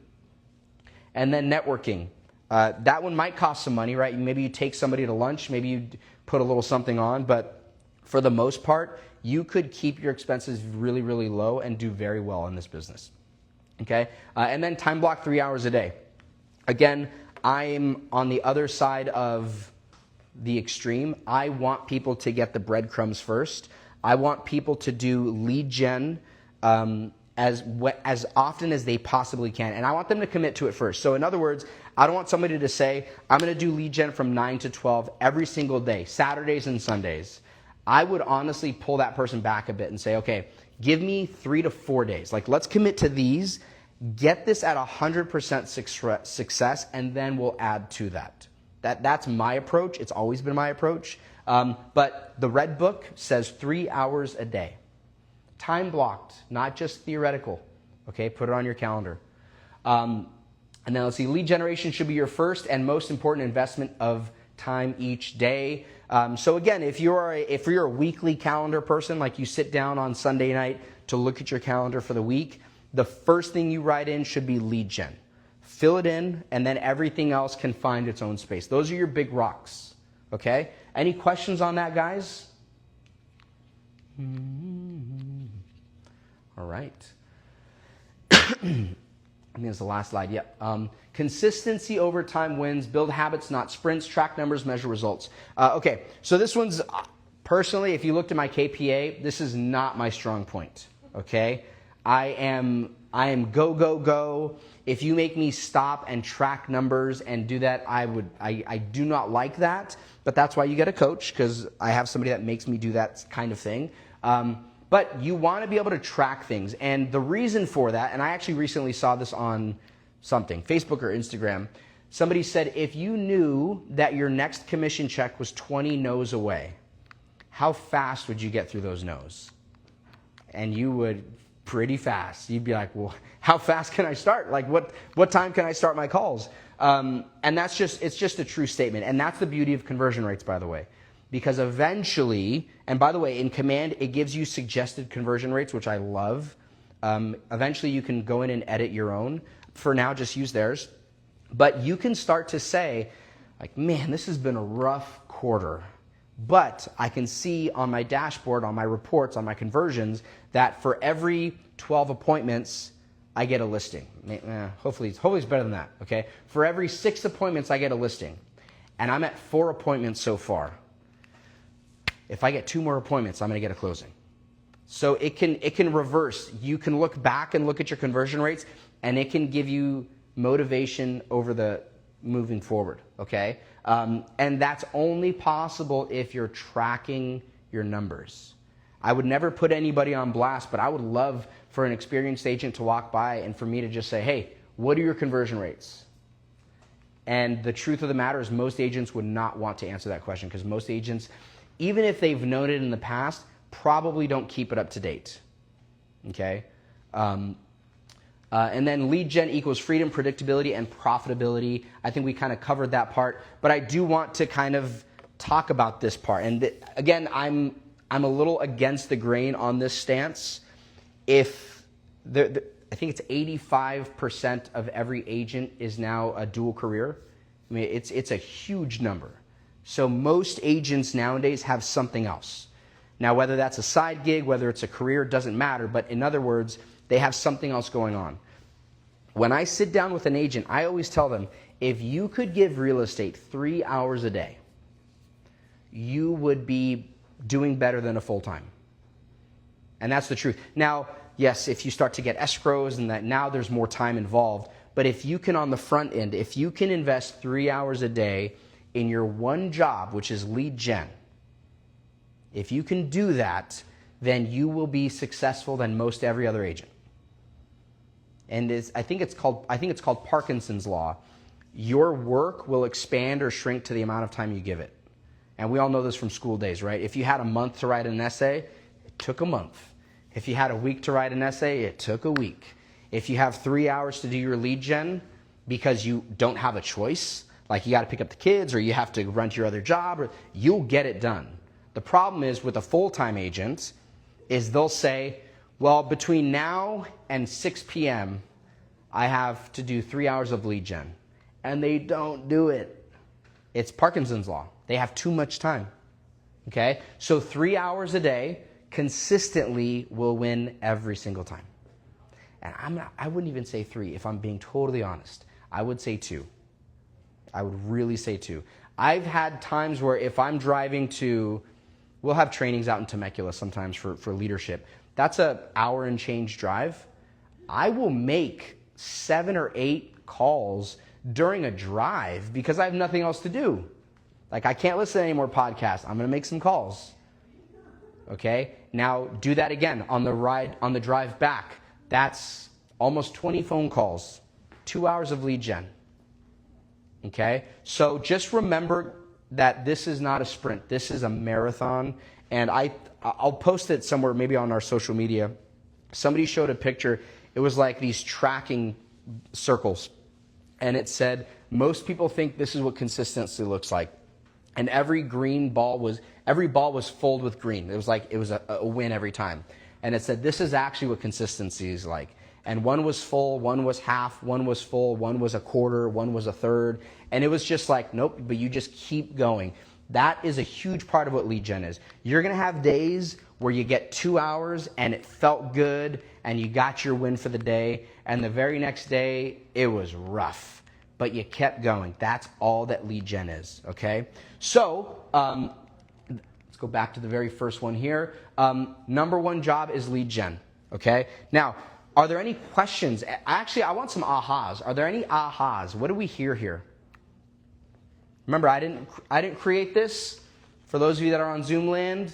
And then networking. That one might cost some money, right? Maybe you take somebody to lunch, maybe you put a little something on, but for the most part, you could keep your expenses really, really low and do very well in this business. Okay? And then time block 3 hours a day. Again, I'm on the other side of the extreme. I want people to get the breadcrumbs first. I want people to do lead gen as often as they possibly can. And I want them to commit to it first. So in other words, I don't want somebody to say, I'm going to do lead gen from 9 to 12 every single day, Saturdays and Sundays. I would honestly pull that person back a bit and say, okay, give me 3 to 4 days. Like, let's commit to these, get this at 100% success, and then we'll add to that. That's my approach. It's always been my approach. But the Red Book says 3 hours a day. Time blocked, not just theoretical. Okay, put it on your calendar. And then let's see, lead generation should be your first and most important investment of time each day. So again, if you're a weekly calendar person, like you sit down on Sunday night to look at your calendar for the week, the first thing you write in should be lead gen. Fill it in, and then everything else can find its own space. Those are your big rocks. Okay? Any questions on that, guys? All right. I think it's the last slide. Yep. Consistency over time wins. Build habits, not sprints. Track numbers, measure results. Okay. So this one's, personally, if you looked at my KPA, this is not my strong point. Okay. I am go, go, go. If you make me stop and track numbers and do that, I do not like that. But that's why you get a coach, because I have somebody that makes me do that kind of thing. But you want to be able to track things. And the reason for that, and I actually recently saw this on something, Facebook or Instagram. Somebody said, if you knew that your next commission check was 20 no's away, how fast would you get through those no's? And you would pretty fast. You'd be like, well, how fast can I start? Like, what time can I start my calls? And it's just a true statement. And that's the beauty of conversion rates, by the way. Because eventually, and by the way, in Command, it gives you suggested conversion rates, which I love. Eventually, you can go in and edit your own. For now, just use theirs. But you can start to say, like, man, this has been a rough quarter. But I can see on my dashboard, on my reports, on my conversions, that for every 12 appointments, I get a listing. Hopefully it's better than that, okay? For every 6 appointments, I get a listing. And I'm at 4 appointments so far. If I get 2 more appointments, I'm going to get a closing. So it can reverse. You can look back and look at your conversion rates, and it can give you motivation over the moving forward, okay? And that's only possible if you're tracking your numbers. I would never put anybody on blast, but I would love for an experienced agent to walk by and for me to just say, hey, what are your conversion rates? And the truth of the matter is most agents would not want to answer that question, because most agents, even if they've known it in the past, probably don't keep it up to date. Okay? And then lead gen equals freedom, predictability, and profitability. I think we kind of covered that part, but I do want to kind of talk about this part. And again, I'm a little against the grain on this stance. I think it's 85% of every agent is now a dual career. I mean, it's a huge number. So most agents nowadays have something else. Now, whether that's a side gig, whether it's a career, doesn't matter. But in other words, they have something else going on. When I sit down with an agent, I always tell them, if you could give real estate 3 hours a day, you would be doing better than a full-time. And that's the truth. Now, yes, if you start to get escrows and that, now there's more time involved. But if you can, on the front end, if you can invest 3 hours a day in your one job, which is lead gen, if you can do that, then you will be successful than most every other agent. And I think it's called Parkinson's law. Your work will expand or shrink to the amount of time you give it. And we all know this from school days, right? If you had a month to write an essay, it took a month. If you had a week to write an essay, it took a week. If you have 3 hours to do your lead gen because you don't have a choice, like you got to pick up the kids or you have to run to your other job, or you'll get it done. The problem is with a full-time agent is they'll say, well, between now and 6 p.m., I have to do 3 hours of lead gen. And they don't do it. It's Parkinson's law. They have too much time. Okay? So 3 hours a day consistently will win every single time. And I wouldn't even say 3 if I'm being totally honest. I would say 2. I would really say 2. I've had times where if I'm driving to, we'll have trainings out in Temecula sometimes for leadership. That's an hour and change drive. I will make 7 or 8 calls during a drive because I have nothing else to do. Like, I can't listen to any more podcasts. I'm going to make some calls. Okay? Now, do that again on the drive back. That's almost 20 phone calls, 2 hours of lead gen. Okay? So just remember that this is not a sprint. This is a marathon. And I'll post it somewhere, maybe on our social media. Somebody showed a picture. It was like these tracking circles. And it said, most people think this is what consistency looks like. And every ball was filled with green. It was like it was a win every time. And it said, this is actually what consistency is like. And one was full, one was half, one was full, one was a quarter, one was a third. And it was just like, nope, but you just keep going. That is a huge part of what lead gen is. You're going to have days where you get 2 hours and it felt good and you got your win for the day. And the very next day, it was rough. But you kept going. That's all that lead gen is, okay? So, let's go back to the very first one here. Number one job is lead gen, okay? Now, are there any questions? Actually, I want some ahas. Are there any ahas? What do we hear here? Remember, I didn't create this. For those of you that are on Zoom land,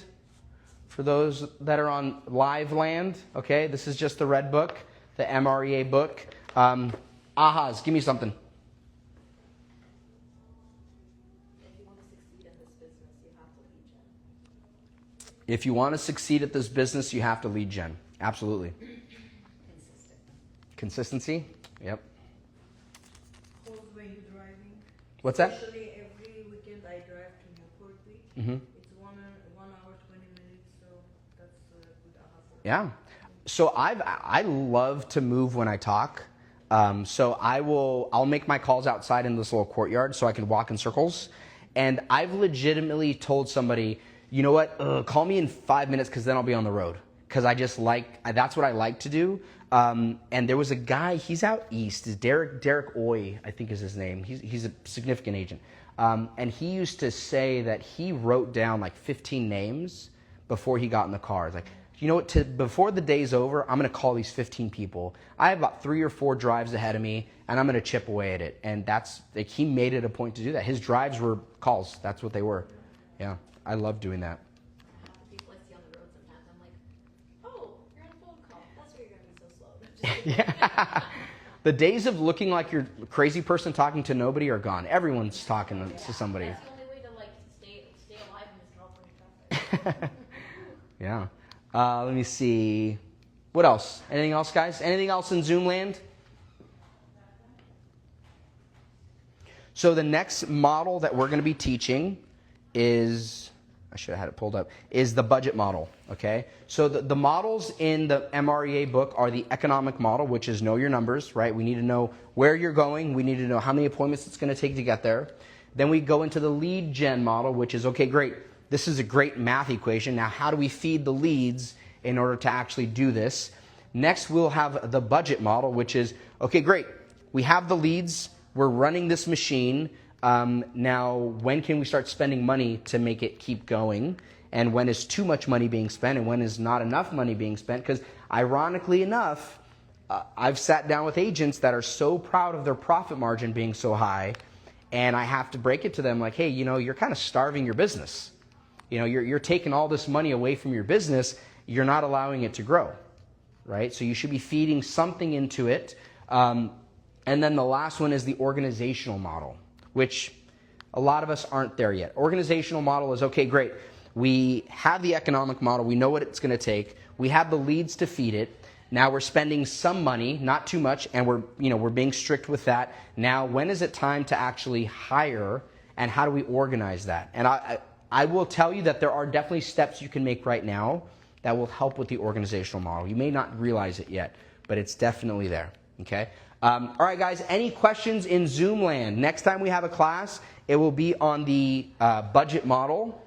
for those that are on live land, okay, this is just the red book, the MREA book. Ahas, give me something. If you want to succeed at this business, you have to lead gen. Absolutely. Consistency? Yep. Cold when you're driving. What's that? Especially every weekend I drive to Newport Beach. Mm-hmm. It's 1 hour, 20 minutes, so that's a good aha. Yeah. So I love to move when I talk. So I'll make my calls outside in this little courtyard so I can walk in circles. And I've legitimately told somebody, you know what, call me in 5 minutes because then I'll be on the road. Because that's what I like to do. And there was a guy, he's out east, is Derek Oy, I think is his name. He's a significant agent. And he used to say that he wrote down like 15 names before he got in the car. It's like, you know what, before the day's over, I'm going to call these 15 people. I have about 3 or 4 drives ahead of me, and I'm going to chip away at it. And that's, like, he made it a point to do that. His drives were calls. That's what they were. Yeah, I love doing that. Yeah. The days of looking like you're a crazy person talking to nobody are gone. Everyone's talking to somebody. That's the only way to stay alive in this California traffic. Yeah. Let me see. What else? Anything else, guys? Anything else in Zoom land? So the next model that we're going to be teaching is, I should have had it pulled up, is the budget model, okay? So the models in the MREA book are the economic model, which is know your numbers, right? We need to know where you're going. We need to know how many appointments it's going to take to get there. Then we go into the lead gen model, which is, okay, great. This is a great math equation. Now, how do we feed the leads in order to actually do this? Next, we'll have the budget model, which is, okay, great. We have the leads. We're running this machine. Now, when can we start spending money to make it keep going? And when is too much money being spent? And when is not enough money being spent? Because ironically enough, I've sat down with agents that are so proud of their profit margin being so high, and I have to break it to them like, hey, you're kind of starving your business. You're taking all this money away from your business. You're not allowing it to grow, right? So you should be feeding something into it. And then the last one is the organizational model, which a lot of us aren't there yet. Organizational model is, okay, great. We have the economic model. We know what it's going to take. We have the leads to feed it. Now we're spending some money, not too much, and we're being strict with that. Now, when is it time to actually hire, and how do we organize that? And I will tell you that there are definitely steps you can make right now that will help with the organizational model. You may not realize it yet, but it's definitely there, okay? All right, guys, any questions in Zoom land? Next time we have a class, it will be on the budget model.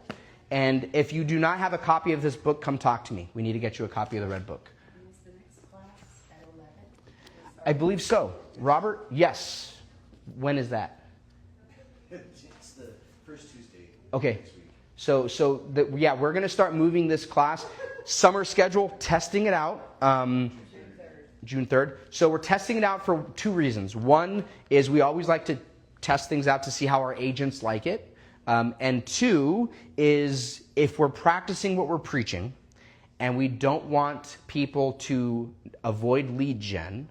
And if you do not have a copy of this book, come talk to me. We need to get you a copy of the red book. Is the next class at 11? I believe so. Robert, yes. When is that? It's the first Tuesday. Okay. So we're going to start moving this class. Summer schedule, testing it out. June 3rd. So we're testing it out for 2 reasons. One is we always like to test things out to see how our agents like it. And 2 is if we're practicing what we're preaching and we don't want people to avoid lead gen,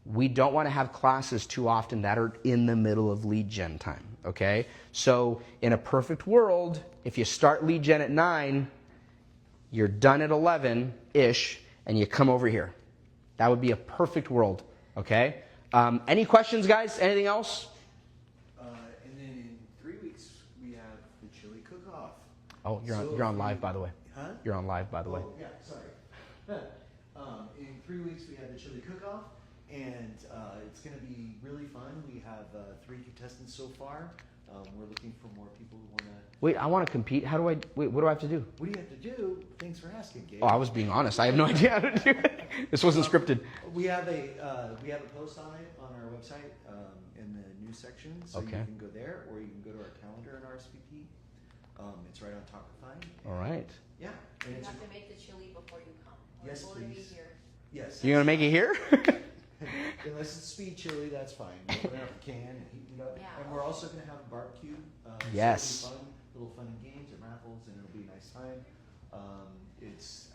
we don't want to have classes too often that are in the middle of lead gen time, okay? So in a perfect world, if you start lead gen at 9, you're done at 11-ish, and you come over here. That would be a perfect world, okay? Any questions, guys? Anything else? And then in 3 weeks, we have the chili cook-off. Oh, you're on live, by the way. Huh? You're on live, by the way. Oh, yeah, sorry. In 3 weeks, we have the chili cook-off, and it's going to be really fun. We have 3 contestants so far. We're looking for more people who want to... Wait, I want to compete. What do I have to do? What do you have to do? Thanks for asking, Gabe. Oh, I was being honest. I have no idea how to do it. This wasn't scripted. We have a post on it on our website in the news section, so Okay. you can go there, or you can go to our calendar and RSVP. It's right on top of Fine. All right. Yeah. And You it's have to make the chili before you come. Or Yes, will it be please. here? yes. You going to make it here? Unless it's speed chili, that's fine. You open up a can and heat it up. Yeah. And we're also going to have a barbecue. Yes. So it'll be fun, little fun and games and raffles, and it'll be a nice time. It's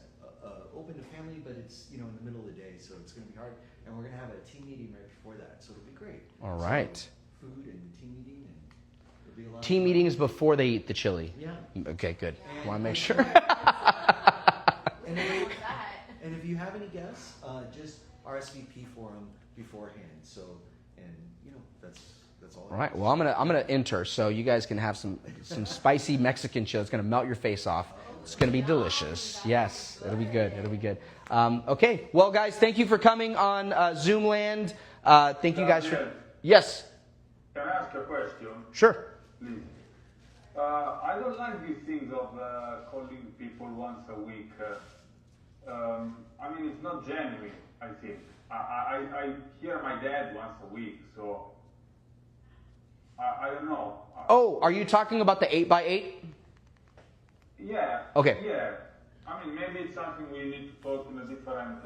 open to family, but it's in the middle of the day, so it's going to be hard. And we're going to have a team meeting right before that, so it'll be great. All So, right. food and team meeting, and it'll be a lot. Team of fun. meeting is before they eat the chili. Yeah. Okay, good. And- Want to make sure. And if, What's that? and if you have any guests, just RSVP for them beforehand. So, and that's all. All right. Well, I'm gonna enter, so you guys can have some spicy Mexican chili. It's gonna melt your face off. It's gonna be delicious. Yes, it'll be good. It'll be good. Okay. Well, guys, thank you for coming on Zoomland. Thank you guys for. Yes. Can I ask a question, Sure. please? I don't like these things of calling people once a week. I mean, it's not genuine, I think. I hear my dad once a week, so I don't know. Oh, are you talking about the 8x8? Yeah. Okay. Yeah. I mean, maybe it's something we need to talk in a different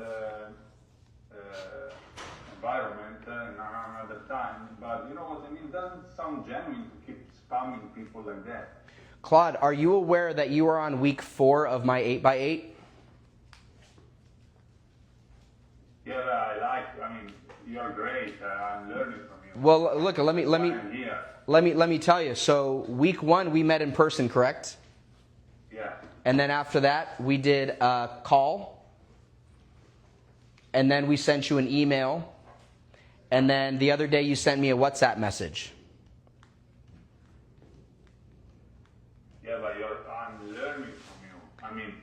environment another time. But you know what I mean? It doesn't sound genuine to keep spamming people like that. Claude, are you aware that you are on week 4 of my 8x8? Yeah, I mean, you're great. I'm learning from you. Well, look, let me I'm here. let me tell you. So week 1 we met in person, correct? Yeah. And then after that we did a call, and then we sent you an email, and then the other day you sent me a WhatsApp message. Yeah, but I'm learning from you. I mean,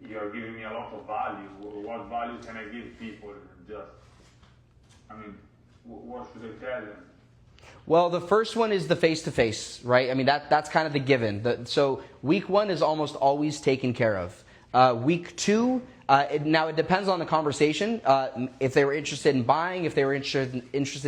you're giving me a lot of value. What value can I give people? I mean, what should I tell them? Well, the first one is the face-to-face, right? I mean, that's kind of the given. So week 1 is almost always taken care of. Week 2, now it depends on the conversation. If they were interested in buying, if they were interested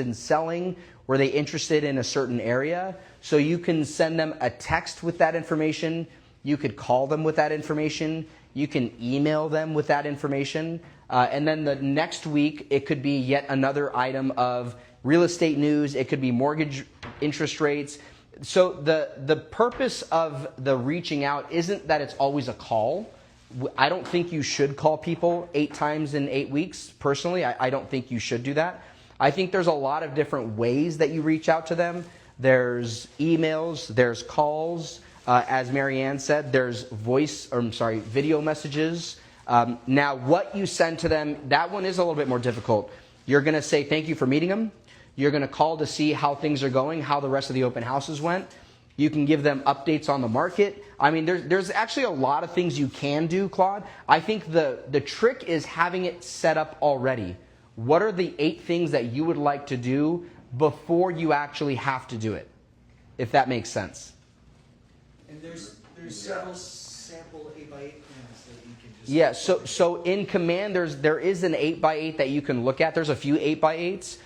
in selling, were they interested in a certain area? So you can send them a text with that information. You could call them with that information. You can email them with that information. And then the next week, it could be yet another item of real estate news. It could be mortgage interest rates. So the purpose of the reaching out isn't that it's always a call. I don't think you should call people 8 times in 8 weeks. Personally, I don't think you should do that. I think there's a lot of different ways that you reach out to them. There's emails, there's calls. As Marianne said, there's video messages. Now, what you send to them, that one is a little bit more difficult. You're going to say thank you for meeting them. You're going to call to see how things are going, how the rest of the open houses went. You can give them updates on the market. I mean, there's actually a lot of things you can do, Claude. I think the trick is having it set up already. What are the 8 things that you would like to do before you actually have to do it? If that makes sense. And there's several sample 8x8 plans that you can just... Yeah, so in Command, there is an 8x8 that you can look at. There's a few 8x8s.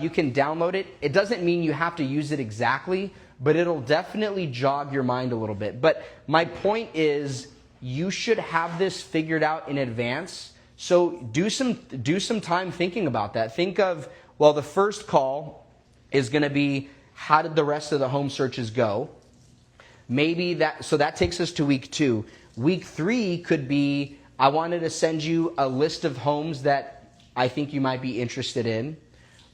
You can download it. It doesn't mean you have to use it exactly, but it'll definitely jog your mind a little bit. But my point is, you should have this figured out in advance. So do some time thinking about that. Think of, well, the first call is going to be, how did the rest of the home searches go? Maybe that takes us to week 2. Week 3 could be, I wanted to send you a list of homes that I think you might be interested in.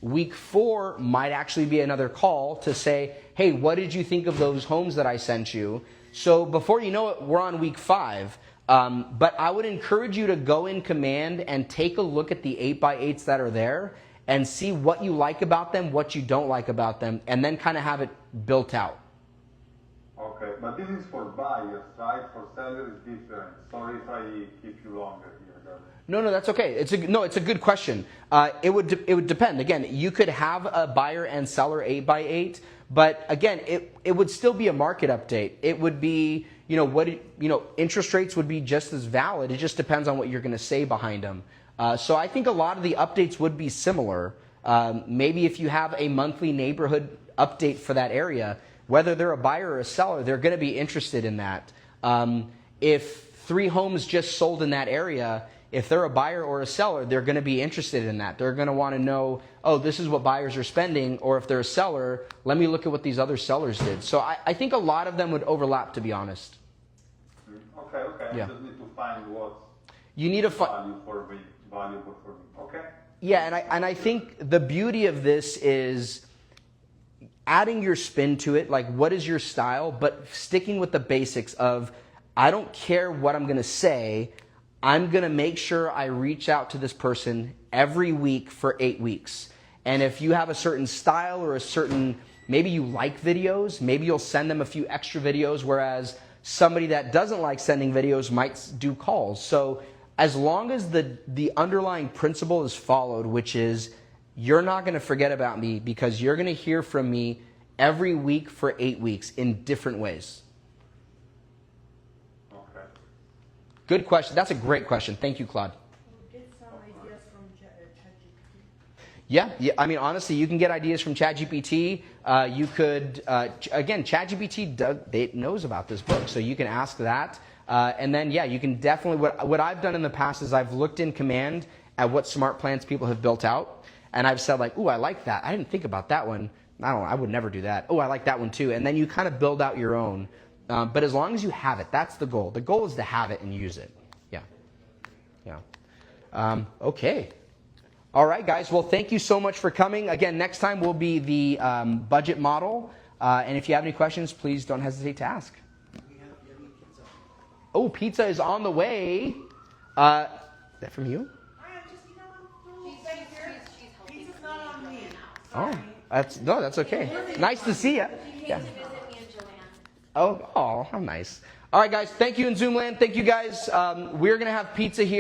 Week 4 might actually be another call to say, hey, what did you think of those homes that I sent you? So before you know it, we're on week 5. But I would encourage you to go in command and take a look at the 8x8s that are there and see what you like about them, what you don't like about them, and then kind of have it built out. Okay, but this is for buyers, right? For sellers, it's different. Sorry if I keep you longer here, guys. No, that's okay. It's a good question. It would depend. Again, you could have a buyer and seller 8x8, but again, it would still be a market update. It would be, interest rates would be just as valid. It just depends on what you're going to say behind them. So I think a lot of the updates would be similar. Maybe if you have a monthly neighborhood update for that area, whether they're a buyer or a seller, they're going to be interested in that. If 3 homes just sold in that area, if they're a buyer or a seller, they're going to be interested in that. They're going to want to know, oh, this is what buyers are spending, or if they're a seller, let me look at what these other sellers did. So I think a lot of them would overlap, to be honest. Okay. Yeah. I just need to find what's You need to valuable for me. Okay. Yeah, and I think the beauty of this is adding your spin to it, like what is your style, but sticking with the basics of, I don't care what I'm going to say, I'm going to make sure I reach out to this person every week for 8 weeks. And if you have a certain style or maybe you like videos, maybe you'll send them a few extra videos, whereas somebody that doesn't like sending videos might do calls. So as long as the underlying principle is followed, which is you're not going to forget about me because you're going to hear from me every week for 8 weeks in different ways. Okay. Good question. That's a great question. Thank you, Claude. Get some ideas from ChatGPT. Yeah. I mean, honestly, you can get ideas from ChatGPT. You could, again, ChatGPT it knows about this book, so you can ask that. And then, you can definitely, what I've done in the past is I've looked in command at what smart plans people have built out. And I've said like, ooh, I like that. I didn't think about that one. I would never do that. Oh, I like that one too. And then you kind of build out your own. But as long as you have it, that's the goal. The goal is to have it and use it. Yeah. Okay. All right, guys. Well, thank you so much for coming. Again, next time will be the budget model. And if you have any questions, please don't hesitate to ask. Oh, pizza is on the way. Is that from you? Pizza's not on me. Oh, that's okay. Nice to see you. Yeah. To visit me and Joanne. Oh, how nice. All right, guys. Thank you in Zoomland. Thank you, guys. We're going to have pizza here.